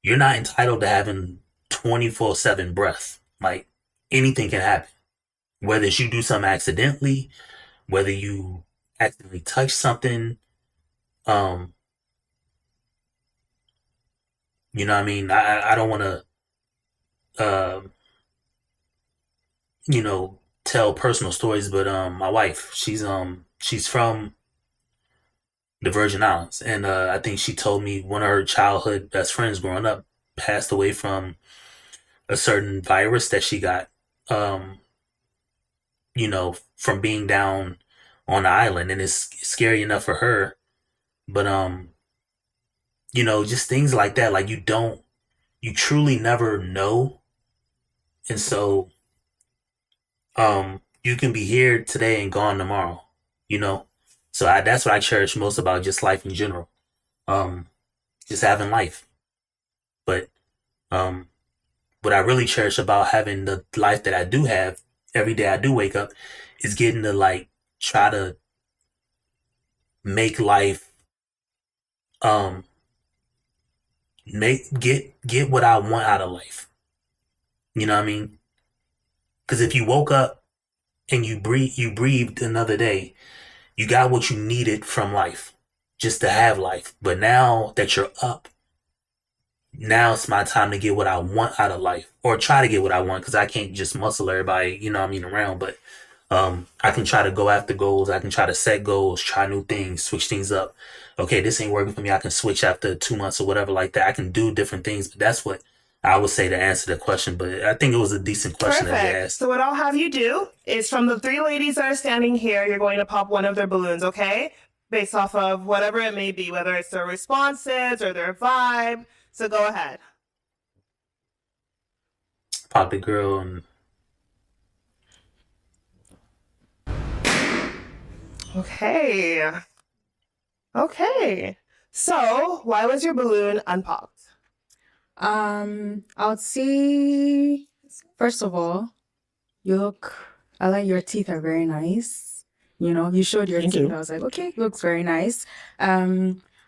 You're not entitled to having 24/7 breath. Like, anything can happen. Whether it's you do something accidentally, whether you accidentally touch something, you know what I mean? I don't want to, tell personal stories, but my wife, she's from the Virgin Islands, and I think she told me one of her childhood best friends growing up passed away from a certain virus that she got, from being down on the island, and it's scary enough for her. But just things like that. Like you truly never know, and so you can be here today and gone tomorrow. You know, so that's what I cherish most about just life in general. Just having life. But what I really cherish about having the life that I do have every day I do wake up is getting to like try to make life get what I want out of life. You know what I mean? Because if you woke up and you breathed another day, you got what you needed from life just to have life. But now that you're up, now it's my time to get what I want out of life, or try to get what I want, because I can't just muscle everybody, around. But I can try to go after goals. I can try to set goals, try new things, switch things up. Okay, this ain't working for me. I can switch after 2 months or whatever like that. I can do different things. But that's what I would say to answer the question. But I think it was a decent question that you Perfect. asked. So what I'll have you do is, from the 3 ladies that are standing here, you're going to pop one of their balloons, okay? Based off of whatever it may be, whether it's their responses or their vibe. So go ahead. Pop the girl and Okay. Okay. So why was your balloon unpopped? I would say, first of all, I like your teeth are very nice. You showed your Thank teeth. you. I was like, okay, looks very nice.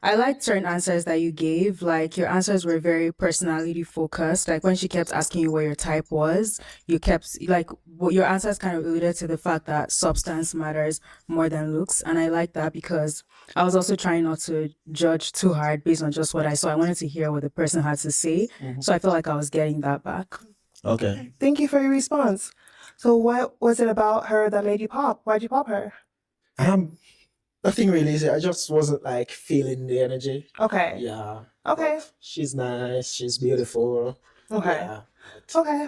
I liked certain answers that you gave. Like your answers were very personality focused. Like when she kept asking you what your type was, you kept like what your answers kind of alluded to the fact that substance matters more than looks. And I like that because I was also trying not to judge too hard based on just what I saw. I wanted to hear what the person had to say. So I felt like I was getting that back. Okay. Thank you for your response. So what was it about her that made you pop? Why'd you pop her? Nothing really. I just wasn't like feeling the energy. Okay. Yeah. Okay. She's nice. She's beautiful. Okay. Yeah. Okay.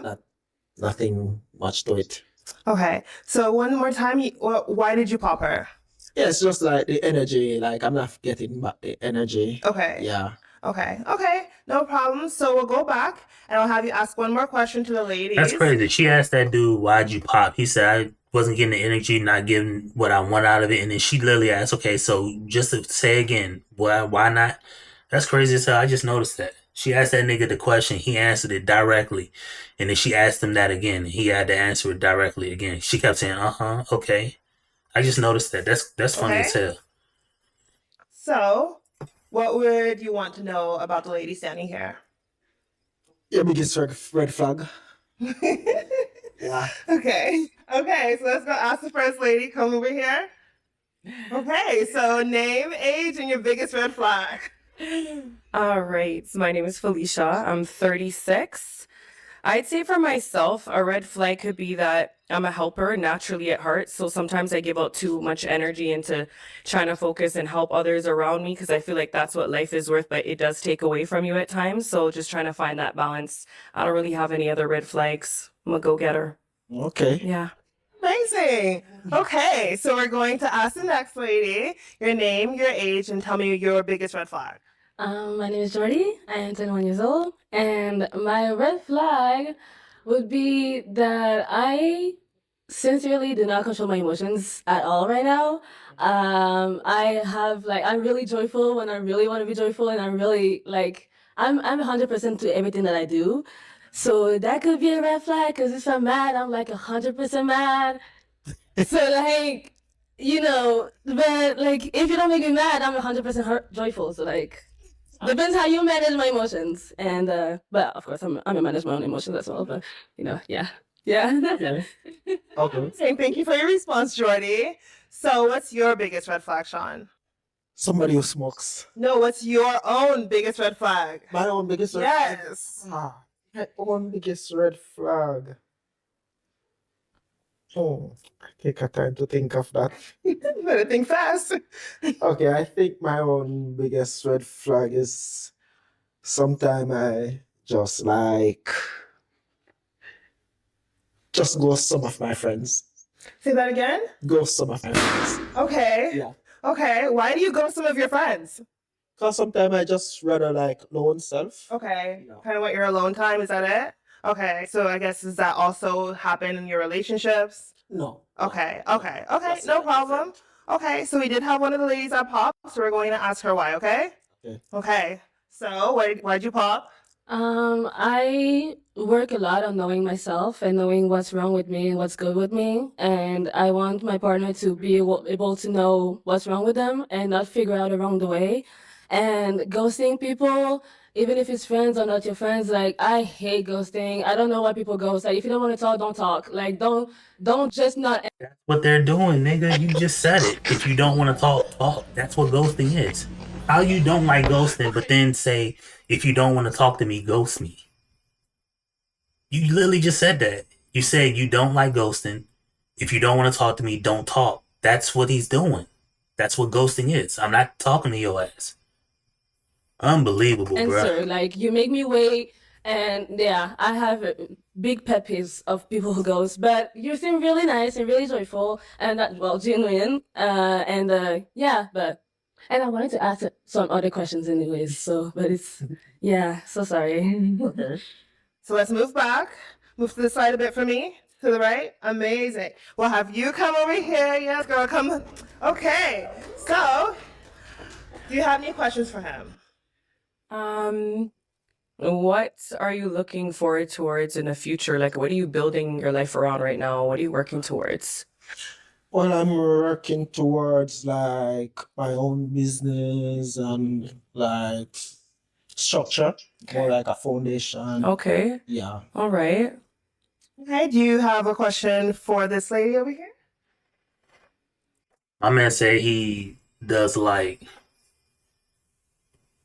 Nothing much to it. Okay. So one more time, why did you pop her? Yeah, it's just like the energy. Like I'm not getting back the energy. Okay. Yeah. Okay. Okay. No problem. So we'll go back and I'll have you ask one more question to the ladies. that's crazy. She asked that dude, "Why'd you pop?" He said, "I wasn't getting the energy, not getting what I want out of it." And then she literally asked, "Okay, so just to say again, why not?" That's crazy as hell. I just noticed that. She asked that nigga the question, he answered it directly, and then she asked him that again, and he had to answer it directly again. She kept saying, "Okay." I just noticed that. That's funny as hell. So, what would you want to know about the lady standing here? Your biggest red flag. Yeah. Okay. Okay. So let's go ask the first lady. Come over here. Okay. So name, age, and your biggest red flag. All right. So my name is Felicia. I'm 36. I'd say for myself, a red flag could be that I'm a helper naturally at heart. So sometimes I give out too much energy into trying to focus and help others around me because I feel like that's what life is worth, but it does take away from you at times. So just trying to find that balance. I don't really have any other red flags. I'm a go-getter. Okay. Yeah. Amazing. Okay. So we're going to ask the next lady your name, your age, and tell me your biggest red flag. My name is Jordy. I am 21 years old, and my red flag would be that I sincerely do not control my emotions at all right now. I'm really joyful when I really want to be joyful, and I'm really I'm 100% to everything that I do. So that could be a red flag because if I'm mad, I'm like 100% mad. So but if you don't make me mad, I'm 100% joyful. So depends how you manage my emotions. And but of course I'm a manage my own emotions as well. But yeah. Okay. Thank you for your response, Jordy. So what's your biggest red flag, Sean? Somebody who smokes. No, what's your own biggest red flag? My own biggest red flag. Yes. My own biggest red flag. I take a time to think of that. You better think fast. Okay, I think my own biggest red flag is sometime I just ghost some of my friends. Say that again? Ghost some of my friends. Okay. Yeah. Okay. Why do you ghost some of your friends? Because sometimes I just rather like lone self. Okay. No. Kind of want your alone time, is that it? Okay. So I guess does that also happen in your relationships? No. Okay. No. Okay. Okay. That's No not problem. different. Okay. So we did have one of the ladies at pop, so we're going to ask her why, okay? Okay. Okay. So why'd you pop? I work a lot on knowing myself and knowing what's wrong with me and what's good with me. And I want my partner to be able to know what's wrong with them and not figure out along the way. And ghosting people, even if it's friends or not your friends, like I hate ghosting. I don't know why people ghost. Like if you don't want to talk, don't talk. Like don't just not. That's what they're doing, nigga. You just said it. If you don't want to talk, talk. That's what ghosting is. How you don't like ghosting, but then say, if you don't want to talk to me, ghost me. You literally just said that. You said you don't like ghosting. If you don't want to talk to me, don't talk. That's what he's doing. That's what ghosting is. I'm not talking to your ass. Unbelievable, bro. Answer. Like you make me wait, and yeah, I have a big pet peeves of people who ghost. But you seem really nice and really joyful, and that well genuine. Yeah, but and I wanted to ask some other questions anyways. So, but it's yeah. So sorry. Okay. So let's move back. Move to the side a bit for me. To the right. Amazing. We'll have you come over here. Yes, girl, come. Okay. So, do you have any questions for him? What are you looking forward towards in the future? Like, what are you building your life around right now? What are you working towards? Well, I'm working towards like my own business and like structure, more like a foundation. Okay. Yeah. All right. Okay. Do you have a question for this lady over here? My man said he does like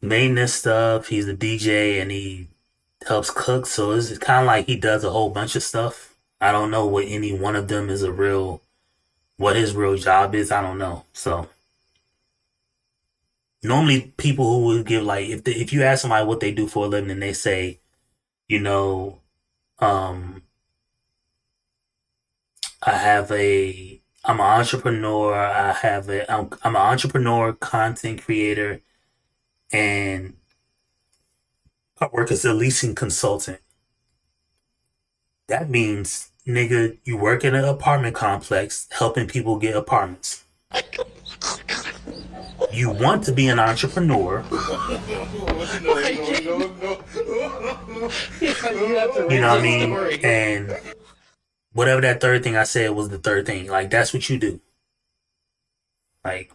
maintenance stuff. He's a DJ and he helps cook. So it's kind of like he does a whole bunch of stuff. I don't know what any one of them is what his real job is. I don't know. So normally people who would give like, if you ask somebody what they do for a living and they say, you know, I'm an entrepreneur. I'm an entrepreneur, content creator, and I work as a leasing consultant. That means, nigga, you work in an apartment complex helping people get apartments. You want to be an entrepreneur. You know what I mean? And whatever that third thing I said was the third thing. Like, that's what you do. Like,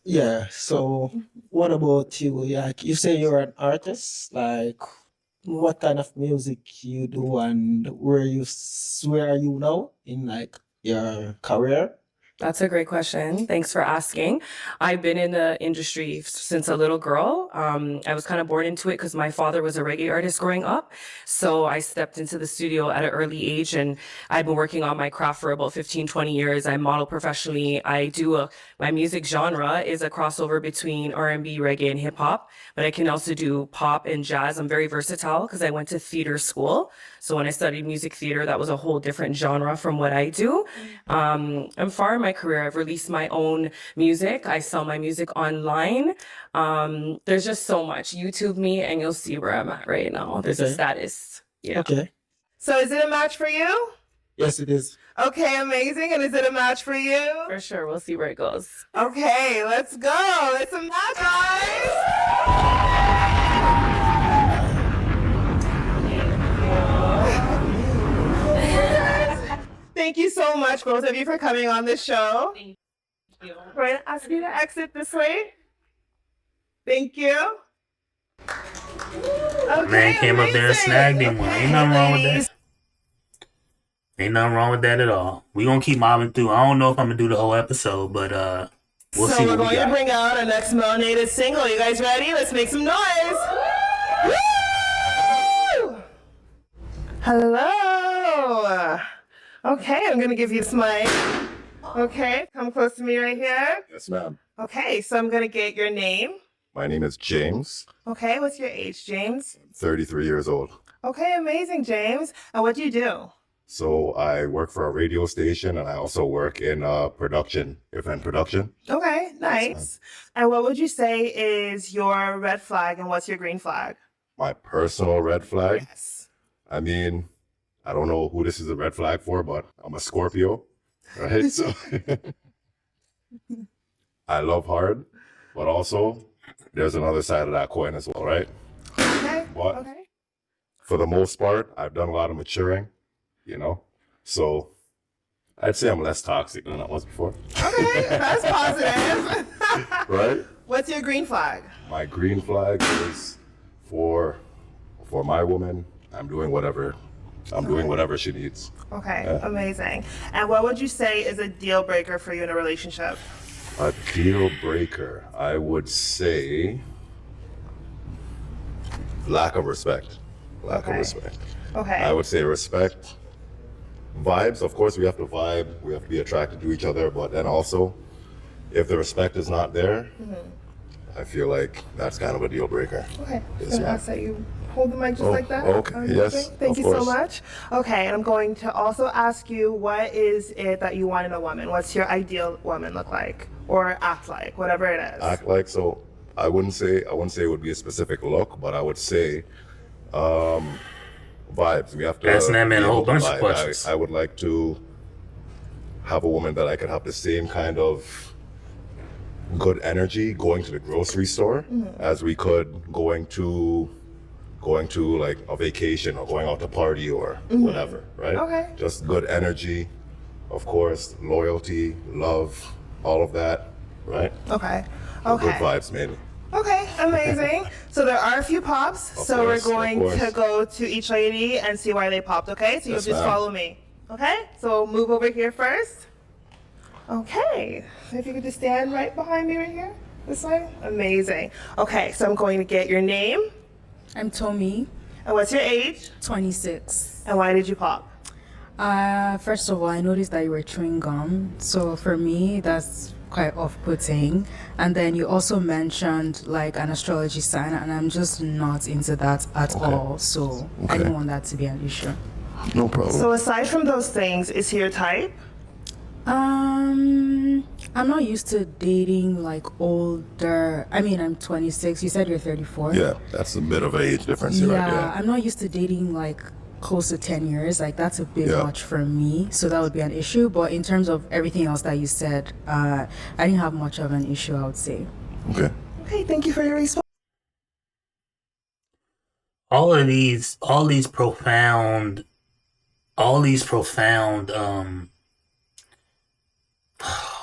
Yeah. So, what about you? Like, you say you're an artist. Like, what kind of music you do, and where are you now in like your career? That's a great question. Thanks for asking. I've been in the industry since a little girl. I was kind of born into it because my father was a reggae artist growing up. So I stepped into the studio at an early age, and I've been working on my craft for about 15, 20 years. I model professionally. My music genre is a crossover between R&B, reggae, and hip hop, but I can also do pop and jazz. I'm very versatile because I went to theater school. So when I studied music theater, that was a whole different genre from what I do. I'm far in my career. I've released my own music. I sell my music online. There's just so much. YouTube me and you'll see where I'm at right now. There's a Okay. status. Yeah. Okay. So is it a match for you? Yes, it is. Okay, amazing. And is it a match for you? For sure. We'll see where it goes. Okay, let's go. It's a match, guys. Thank you so much, both of you, for coming on this show. Thank you. We're going to ask you to exit this way. Thank you. Okay, man came up there and amazing. snagged him one. Okay, Ain't nothing wrong with ladies. that. Ain't nothing wrong with that at all. We gonna keep mobbing through. I don't know if I'm gonna do the whole episode, but we'll So see we're what we going to got. bring out our next melanated single. You guys ready? Let's make some noise. Woo! Hello. Okay, I'm going to give you this mic. Okay, come close to me right here. Yes, ma'am. Okay, so I'm going to get your name. My name is James, Okay, what's your age, James? 33 years old. Okay, amazing, James. And what do you do? So I work for a radio station, and I also work in event production. Okay, nice. And what would you say is your red flag and what's your green flag? My personal red flag? Yes. I mean, I don't know who this is a red flag for, but I'm a Scorpio, right? So I love hard, but also there's another side of that coin as well, right? Okay. But Okay. for the most part, I've done a lot of maturing, so I'd say I'm less toxic than I was before. Okay, that's positive. Right? What's your green flag? My green flag is for my woman, I'm doing whatever she needs. Okay, Yeah. amazing. And what would you say is a deal breaker for you in a relationship? A deal breaker, I would say lack of respect. Lack of respect. Okay. I would say respect. Vibes, of course, we have to vibe, we have to be attracted to each other, but then also, if the respect is not there, I feel like that's kind of a deal breaker. Okay. Yes, Can I ma'am. ask that you hold the mic just Oh, like that? okay. Amazing. Yes, Thank of you so course. much. Okay, and I'm going to also ask you, what is it that you want in a woman? What's your ideal woman look like or act like, whatever it is? Act like, so I wouldn't say it would be a specific look, but I would say vibes. We have to Asking that man be a whole able to bunch of vibe. questions. I would like to have a woman that I could have the same kind of good energy going to the grocery store as we could going to like a vacation or going out to party or whatever, right? Okay. Just good energy, of course, loyalty, love, all of that, right? Okay. So good Okay. vibes mainly. Okay, amazing. So there are a few pops. Of So course, we're of going course. to go to each lady and see why they popped, okay? So you'll Yes, just ma'am. follow me. Okay? So move over here first. Okay. So if you could just stand right behind me right here. This way. Amazing. Okay, so I'm going to get your name. I'm Tommy, And what's your age? 26. And why did you pop? First of all, I noticed that you were chewing gum. So for me, that's quite off-putting. And then you also mentioned like an astrology sign, and I'm just not into that at all. So I Okay. didn't want that to be an issue. No problem. So aside from those things, is he your type? I'm not used to dating like older. I mean, I'm 26. You said you're 34. Yeah, that's a bit of an age difference here, Yeah, right? Yeah. I'm not used to dating like close to 10 years. Like that's a bit Yeah. much for me. So that would be an issue. But in terms of everything else that you said, I didn't have much of an issue, I would say. Okay. Okay, thank you for your response. all these profound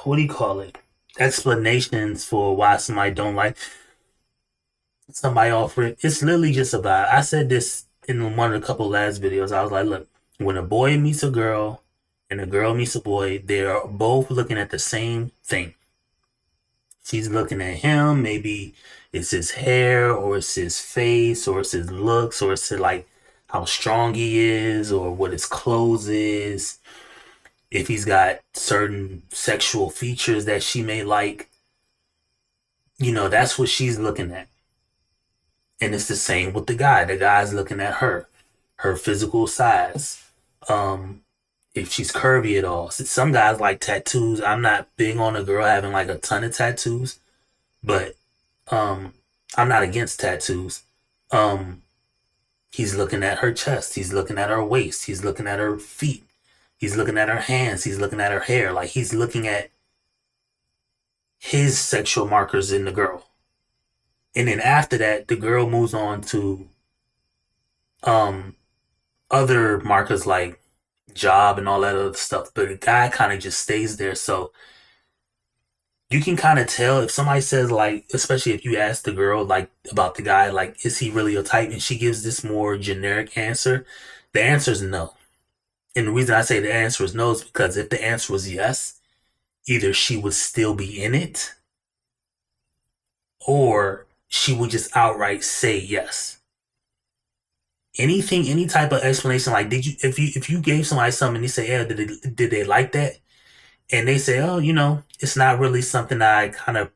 what do you call it, explanations for why somebody don't like somebody off rip. It's literally just about, I said this in one of the couple last videos. I was like, look, when a boy meets a girl and a girl meets a boy, they're both looking at the same thing. She's looking at him, maybe it's his hair, or it's his face, or it's his looks, or it's like how strong he is, or what his clothes is. If he's got certain sexual features that she may like, that's what she's looking at. And it's the same with the guy. The guy's looking at her physical size. If she's curvy at all. Some guys like tattoos. I'm not big on a girl having like a ton of tattoos, but I'm not against tattoos. He's looking at her chest. He's looking at her waist. He's looking at her feet. He's looking at her hands. He's looking at her hair. Like he's looking at his sexual markers in the girl. And then after that, the girl moves on to other markers like job and all that other stuff. But the guy kind of just stays there. So you can kind of tell if somebody says, like, especially if you ask the girl like about the guy, like, is he really a type? And she gives this more generic answer. The answer is no. And the reason I say the answer is no is because if the answer was yes, either she would still be in it, or she would just outright say yes. Anything, any type of explanation, like if you gave somebody something and they say, yeah, did they like that? And they say, oh, it's not really something I kind of,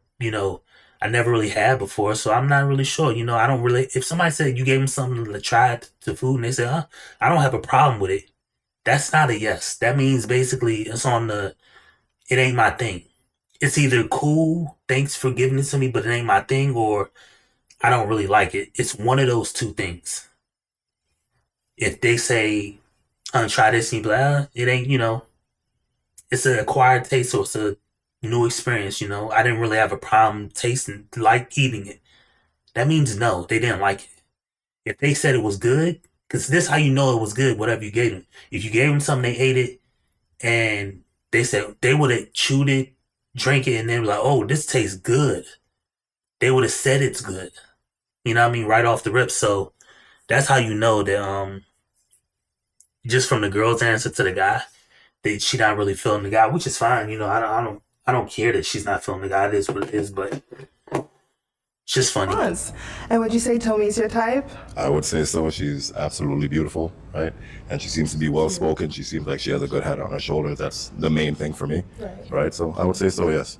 I never really had before, so I'm not really sure. I don't really, if somebody said you gave them something to try to food and they say, I don't have a problem with it. that's not a yes. That means basically it's on the, it ain't my thing. It's either cool, thanks for giving it to me, but it ain't my thing, or I don't really like it. It's one of those two things. If they say, try this, and you be like, it ain't, it's an acquired taste, so it's a new experience, I didn't really have a problem tasting, like eating it. That means no, they didn't like it. If they said it was good, because this how you know it was good, whatever you gave them. If you gave them something, they ate it, and they said they would have chewed it, drank it, and then like, oh, this tastes good. They would have said it's good. You know what I mean? Right off the rip. So that's how you know that just from the girl's answer to the guy, that she not really feeling the guy, which is fine. I don't care that she's not feeling the guy. It is what it is, but it's just funny. And would you say Tommy's your type? I would say so. She's absolutely beautiful, right? And she seems to be well spoken. She seems like she has a good head on her shoulders. That's the main thing for me, right? So I would say so, yes.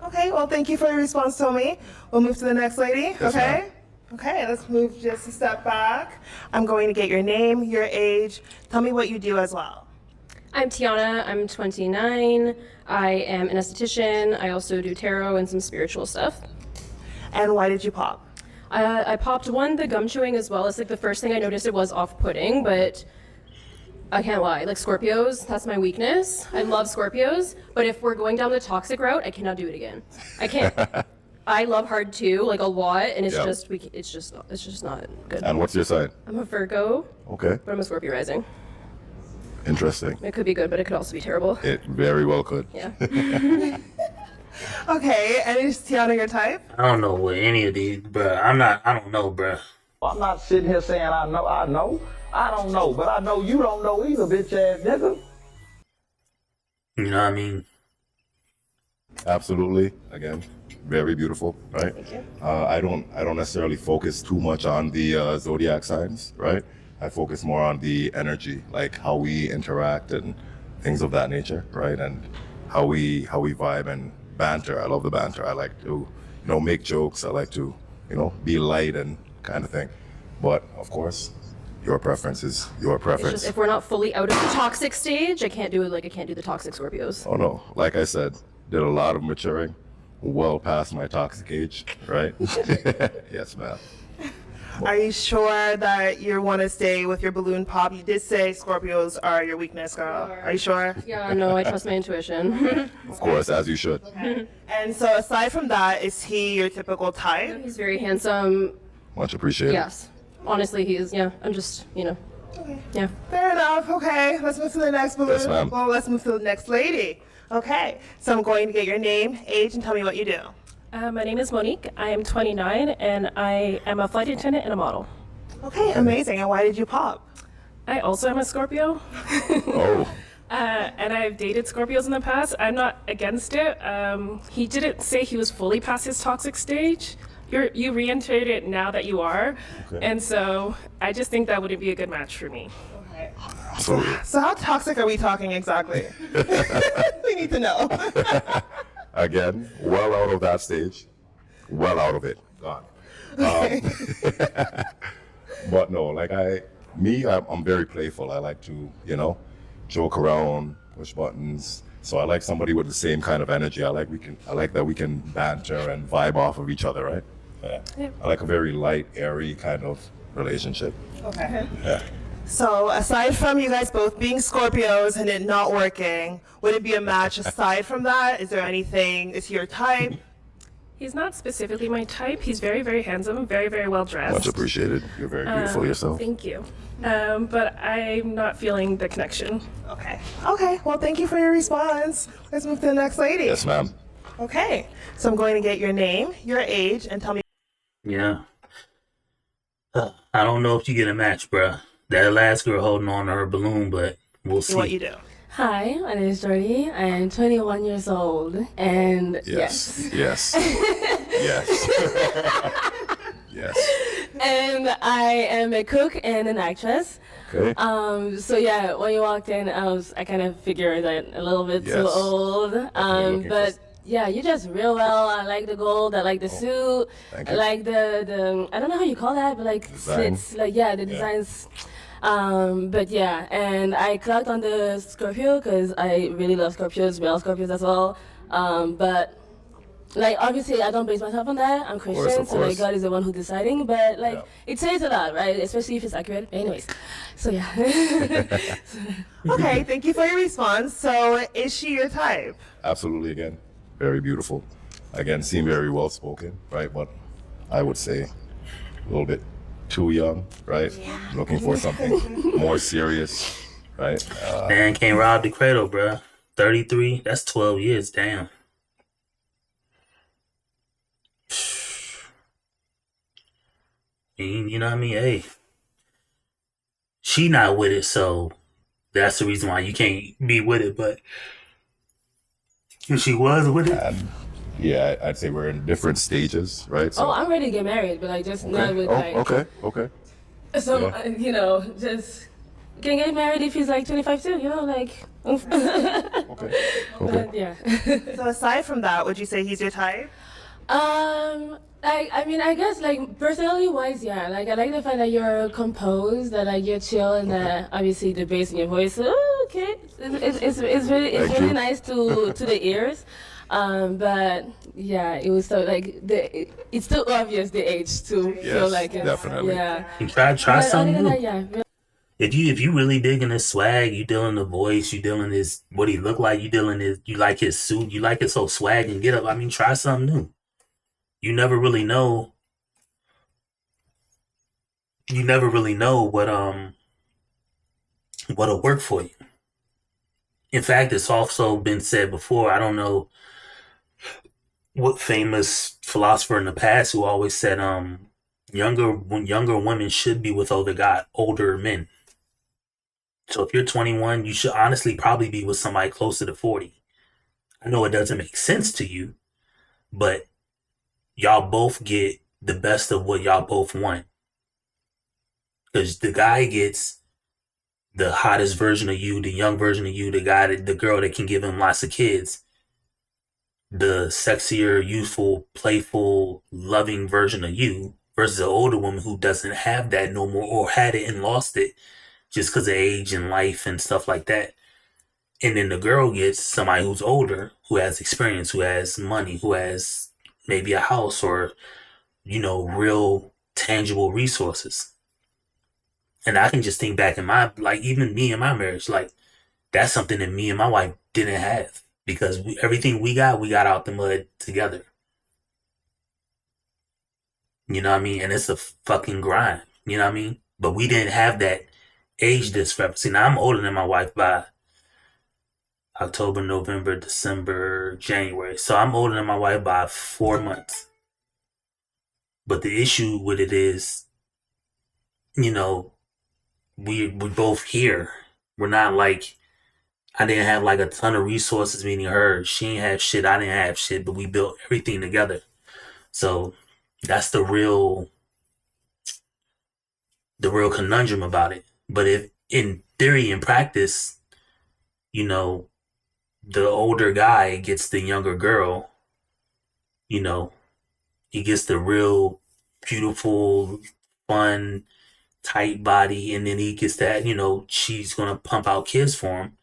Okay, well, thank you for your response, Tommy. We'll move to the next lady, Yes, okay? ma'am. Okay, let's move just a step back. I'm going to get your name, your age. Tell me what you do as well. I'm Tiana. I'm 29. I am an esthetician. I also do tarot and some spiritual stuff. And why did you pop? I popped one, the gum chewing as well. It's like the first thing I noticed it was off-putting, but I can't lie. Like Scorpios, that's my weakness. I love Scorpios, but if we're going down the toxic route, I cannot do it again. I can't. I love hard too, like a lot, and it's Yep. it's just not good. And what's your sign? I'm a Virgo, Okay, but I'm a Scorpio rising. interesting. It could be good, but it could also be terrible. It very well could. Yeah. Okay, and is Tiana your type? I don't know what any of these, bruh. I don't know, bruh. I'm not sitting here saying I know. I don't know, but I know you don't know either, bitch ass nigga. You know what I mean? Absolutely. Again, very beautiful, right? Thank you. I don't necessarily focus too much on the zodiac signs, right? I focus more on the energy, like how we interact and things of that nature, right? And how we vibe and banter. I love the banter. I like to, make jokes. I like to, be light and kind of thing. But of course, your preference is your It's preference. just if we're not fully out of the toxic stage, I can't do the toxic Scorpios. Oh no, like I said, did a lot of maturing, well past my toxic age, right? Yes, ma'am. Are you sure that you want to stay with your balloon pop? You did say Scorpios are your weakness, girl. Are you sure? Yeah, no, I trust my intuition. Of course, as you should. And so aside from that, is he your typical type? He's very handsome. Much appreciated. Yes. Honestly, he is. Yeah, I'm just, Yeah. Fair enough. Okay, let's move to the next balloon. Yes, ma'am. Well, let's move to the next lady. Okay, so I'm going to get your name, age, and tell me what you do. My name is Monique. I am 29, and I am a flight attendant and a model. Okay, amazing. And why did you pop? I also am a Scorpio. Oh. And I've dated Scorpios in the past. I'm not against it. He didn't say he was fully past his toxic stage. You reiterated it now that you are. Okay. And so I just think that wouldn't be a good match for me. Absolutely. So how toxic are we talking exactly? We need to know. Again, well out of that stage, well out of it, gone. But no, like I'm very playful. I like to, joke around, push buttons. So I like somebody with the same kind of energy. I like that we can banter and vibe off of each other, right? Yeah. I like a very light, airy kind of relationship. Okay. Yeah. So aside from you guys both being Scorpios and it not working, would it be a match aside from that? Is there anything, is he your type? He's not specifically my type. He's very, very handsome, very, very well dressed. Much appreciated. You're very beautiful yourself. Thank you. But I'm not feeling the connection. Okay. Okay, well, thank you for your response. Let's move to the next lady. Yes, ma'am. Okay, so I'm going to get your name, your age, and tell me. Yeah. I don't know if you get a match, bruh. That last girl holding on to her balloon, but we'll see. What you do. Hi, my name is Jordy. I am 21 years old, and Yes. Yes. Yes. and I am a cook and an actress. Okay. So yeah, when you walked in, I kind of figured that a little bit too Yes. old. looking But yeah, you dress real well. I like the gold. I like the suit. Thank I you. like the I don't know how you call that, but like Design. slits. Like yeah, the designs. But yeah, and I clocked on the Scorpio because I really love Scorpios, male Scorpios as well. But like obviously I don't base myself on that. I'm Christian, so like God is the one who's deciding. But like it says a lot, right? Especially if it's accurate. Anyways, so yeah. Okay, thank you for your response. So is she your type? Absolutely. Again, very beautiful. Again, seem very well spoken, right? But I would say a little bit too young, right? Looking for something more serious, right? Man can't rob the cradle, bruh. 33, that's 12 years, damn. You know what I mean? Hey, she not with it, so that's the reason why you can't be with it. But if she was with it, yeah, I'd say we're in different stages, right? Oh, I'm ready to get married, but like just not with like. Okay. So you know, just can get married if he's like 25 too. You know, like. But, yeah. So aside from that, would you say he's your type? I mean, I guess like personality wise, yeah. Like I like the fact that you're composed, that like you're chill, and that obviously the bass in your voice. Okay, it's really nice to the ears. But yeah, it was so like it's still obvious the age to feel like it's definitely. Yeah. You try something new. That, yeah. If you really digging his swag, you dealing the voice, you dealing his what he look like, you like his suit, you like his whole swag and get up. I mean, try something new. You never really know. You never really know what'll work for you. In fact, it's also been said before. I don't know what famous philosopher in the past who always said younger women should be with older men. So if you're 21, you should honestly probably be with somebody closer to 40. I know it doesn't make sense to you, but y'all both get the best of what y'all both want. Because the guy gets the hottest version of you, the young version of you, the girl that can give him lots of kids. The sexier, youthful, playful, loving version of you versus an older woman who doesn't have that no more or had it and lost it just because of age and life and stuff like that. And then the girl gets somebody who's older, who has experience, who has money, who has maybe a house or, real tangible resources. And I can just think back in even me and my marriage, like that's something that me and my wife didn't have because everything we got out the mud together. You know what I mean? And it's a fucking grind, you know what I mean? But we didn't have that age discrepancy. Now I'm older than my wife by October, November, December, January. So I'm older than my wife by 4 months. But the issue with it is, we both here. We're not like, I didn't have like a ton of resources, meaning her. She didn't have shit, I didn't have shit, but we built everything together. So that's the real conundrum about it. But if in theory and practice, the older guy gets the younger girl, he gets the real beautiful, fun, tight body, and then he gets that, she's gonna pump out kids for him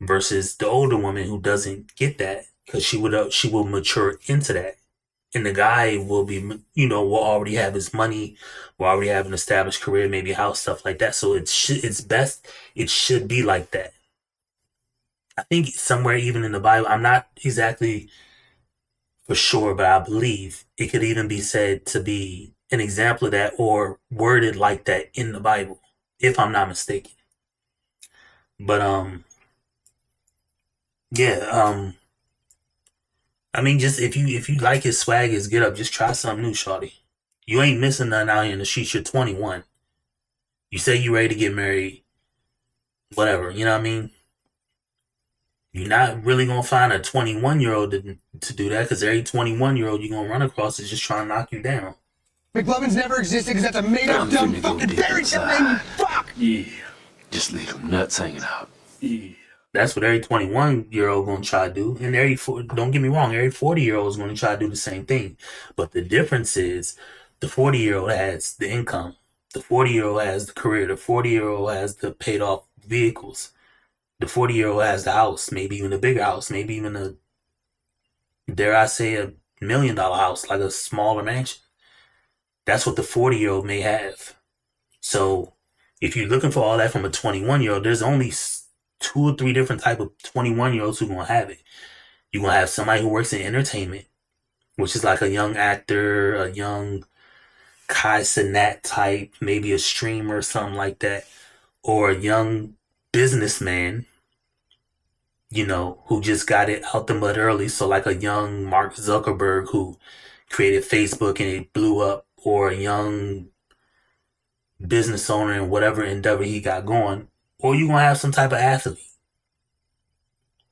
versus the older woman who doesn't get that because she will mature into that. And the guy will be, will already have his money, will already have an established career, maybe a house, stuff like that. So it should be like that. I think somewhere even in the Bible, I'm not exactly for sure, but I believe it could even be said to be an example of that or worded like that in the Bible, if I'm not mistaken. But, I mean, just if you like his swag, his get up, just try something new, shawty. You ain't missing nothing out here in the streets. You're 21. You say you ready to get married, whatever, you know what I mean? You're not really going to find a 21-year-old to do that because every 21-year-old you're going to run across is just trying to knock you down. McLovin's never existed because that's a made-up, dumb, fucking fairy tale name, fuck! Yeah, just leave them nuts hanging out. Yeah. That's what every 21-year-old going to try to do. And don't get me wrong, every 40-year-old is going to try to do the same thing. But the difference is the 40-year-old has the income. The 40-year-old has the career. The 40-year-old has the paid off vehicles. The 40-year-old has the house, maybe even a bigger house, maybe even a, dare I say, $1 million house, like a smaller mansion. That's what the 40-year-old may have. So if you're looking for all that from a 21-year-old, there's only 2 or 3 different type of 21-year-olds who gonna have it. You're gonna have somebody who works in entertainment, which is like a young actor, a young Kai Cenat type, maybe a streamer or something like that, or a young businessman, who just got it out the mud early. So like a young Mark Zuckerberg who created Facebook and it blew up, or a young business owner in whatever endeavor he got going, or you're gonna have some type of athlete.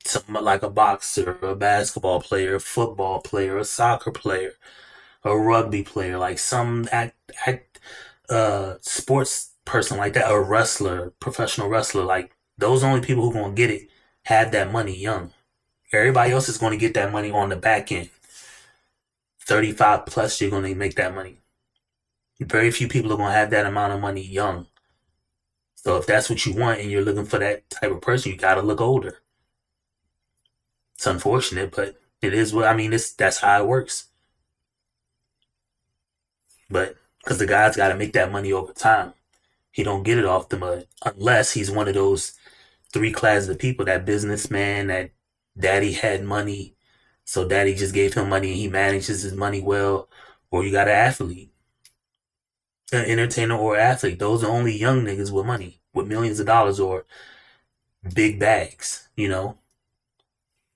Something like a boxer, a basketball player, a football player, a soccer player, a rugby player, like some sports person like that, a wrestler, professional wrestler. Like those only people who gonna get it have that money young. Everybody else is gonna get that money on the back end. 35 plus, you're gonna make that money. Very few people are gonna have that amount of money young. So if that's what you want and you're looking for that type of person, you gotta look older. It's unfortunate, but it is what that's how it works. But because the guy's got to make that money over time, he don't get it off the mud unless he's one of those 3 classes of people: that businessman, that daddy had money, so daddy just gave him money and he manages his money well, or you got an athlete, an entertainer or athlete. Those are only young niggas with money, with millions of dollars or big bags,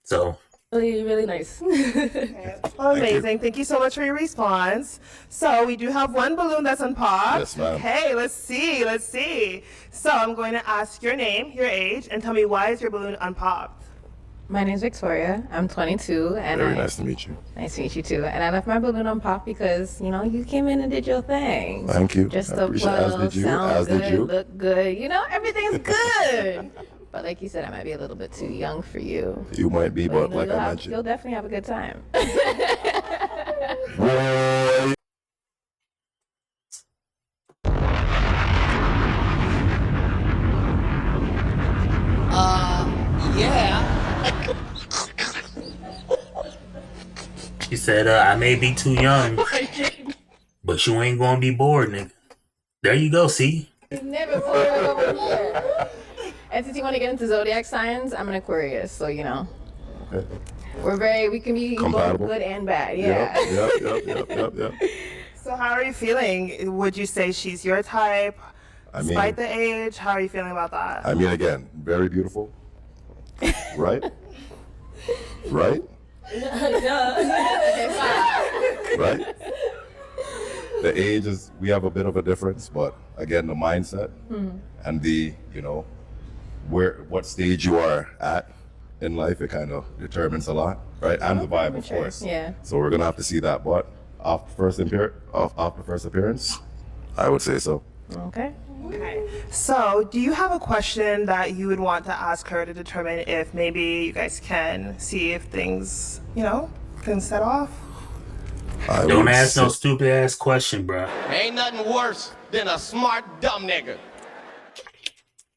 So Really, really nice. Okay. Well, amazing. Thank you so much for your response. So we do have one balloon that's unpopped. Yes, ma'am. Okay, let's see. So I'm going to ask your name, your age, and tell me, why is your balloon unpopped? My name's Victoria. I'm 22, and Very nice to meet you. Nice to meet you too. And I left my balloon on pop because you came in and did your thing. Thank you. Just I to appreciate it. blow, As did you. sound As good, did you. look good. Everything's good. But like you said, I might be a little bit too young for you. You might be, but like I you'll mentioned. definitely have a good time. Boy. Yeah. She said, I may be too young, but you ain't gonna be bored, nigga. There you go, see? Never bored over here. And since you want to get into zodiac signs, I'm an Aquarius, so Okay. we can be both Compatible. good and bad. Yeah. Yep. So how are you feeling? Would you say she's your type, despite the age? How are you feeling about that? Again, very beautiful. Right? Right? Right? The age is, we have a bit of a difference, but again, the mindset and the, what stage you are at in life, it kind of determines a lot, right? And the vibe, of course. Yeah. So we're gonna have to see that, but off the first appearance, I would say so. Okay. So do you have a question that you would want to ask her to determine if maybe you guys can see if things, can set off? Don't ask no stupid ass question, bro. Ain't nothing worse than a smart dumb nigga.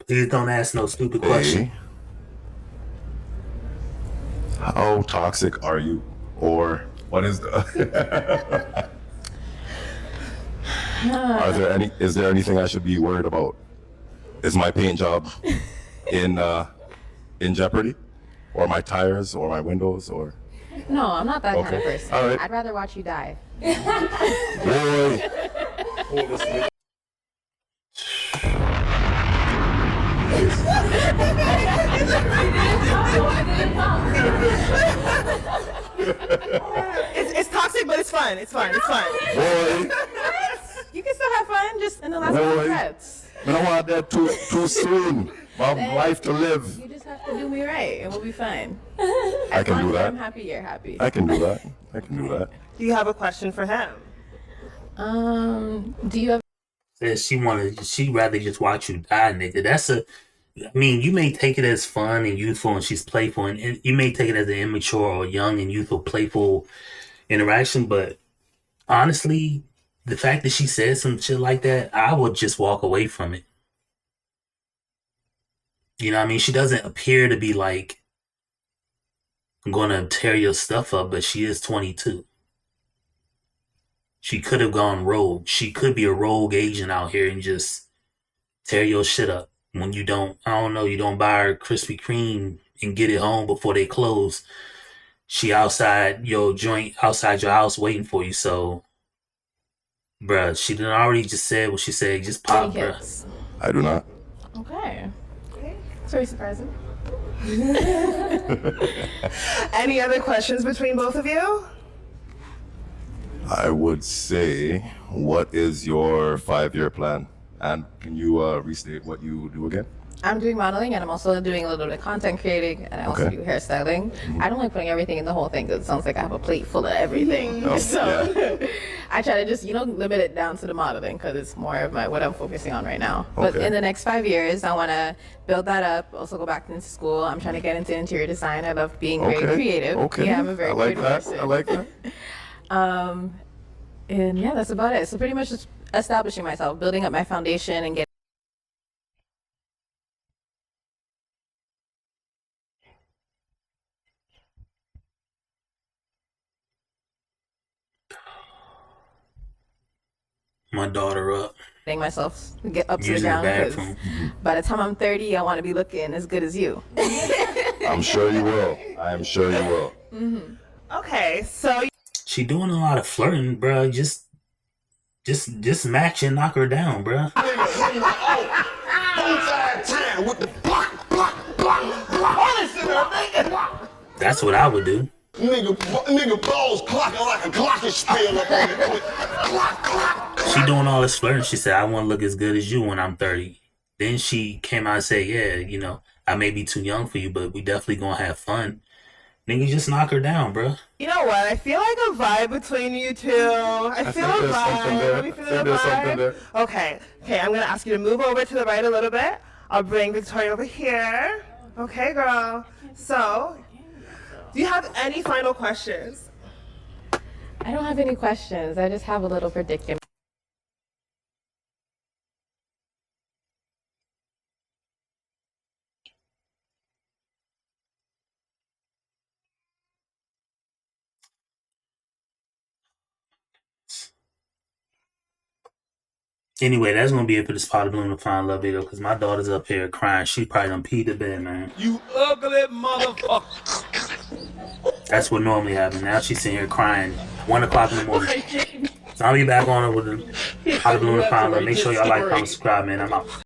Please don't ask no stupid question. How toxic are you? Or what is the is there anything I should be worried about? Is my paint job in jeopardy? Or my tires or my windows or No, I'm not that kind of person. All right. I'd rather watch you die. Boy. It's toxic, but it's fun. It's fun. Boy. You can still have fun, just in the last Boy. few breaths. I don't want that too soon. I have life to live. You just have to do me right, and we'll be fine. I can do As that. I'm happy, you're happy. I can do that. Do you have a question for him? Do you have? Says she'd rather just watch you die, nigga. You may take it as fun and youthful and she's playful, and you may take it as an immature or young and youthful, playful interaction, but honestly, the fact that she said some shit like that, I would just walk away from it. You know what I mean? She doesn't appear to be like gonna tear your stuff up, but she is 22. She could have gone rogue. She could be a rogue agent out here and just tear your shit up when you don't, I don't know, you don't buy her Krispy Kreme and get it home before they close. She outside your joint, outside your house waiting for you. So, bruh, she done already just said what she said. Just pop, bruh. I do not. Okay. It's very surprising. Any other questions between both of you? I would say, what is your 5-year plan? And can you restate what you do again? I'm doing modeling, and I'm also doing a little bit of content creating, and I also do hairstyling. I don't like putting everything in the whole thing because it sounds like I have a plate full of everything. I try to just, limit it down to the modeling because it's more of what I'm focusing on right now. But in the next 5 years, I want to build that up, also go back into school. I'm trying to get into interior design. I love being very creative. Yeah, I'm a very creative person. I like that. And yeah, that's about it. So pretty much just establishing myself, building up my foundation, and getting. My daughter up. Getting myself get up to the Using the ground. bathroom. By the time I'm 30, I want to be looking as good as you. I'm sure you will. I am sure you will. Okay, so She doing a lot of flirting, bruh. Just match and knock her down, bruh. That's what I would do. Nigga balls clocking like a glockenspiel up on it. Clock, clock. She doing all this flirting. She said, I want to look as good as you when I'm 30. Then she came out and said, yeah, I may be too young for you, but we definitely gonna have fun. Nigga, just knock her down, bruh. you know what? I feel like a vibe between you two. I feel a vibe. Let me feel the vibe. Okay, I'm gonna ask you to move over to the right a little bit. I'll bring Victoria over here. Okay, girl. So, do you have any final questions? I don't have any questions. I just have a little predicament. Anyway, that's gonna be it for this Pot of Bloom to Find Love video, because my daughter's up here crying. She probably done peed the bed, man. You ugly motherfucker. That's what normally happens. Now she's sitting here crying 1 o'clock in the morning. So I'll be back on her with the Pot of Bloom to Find Love. Make sure y'all like, comment, subscribe, man. I'm out.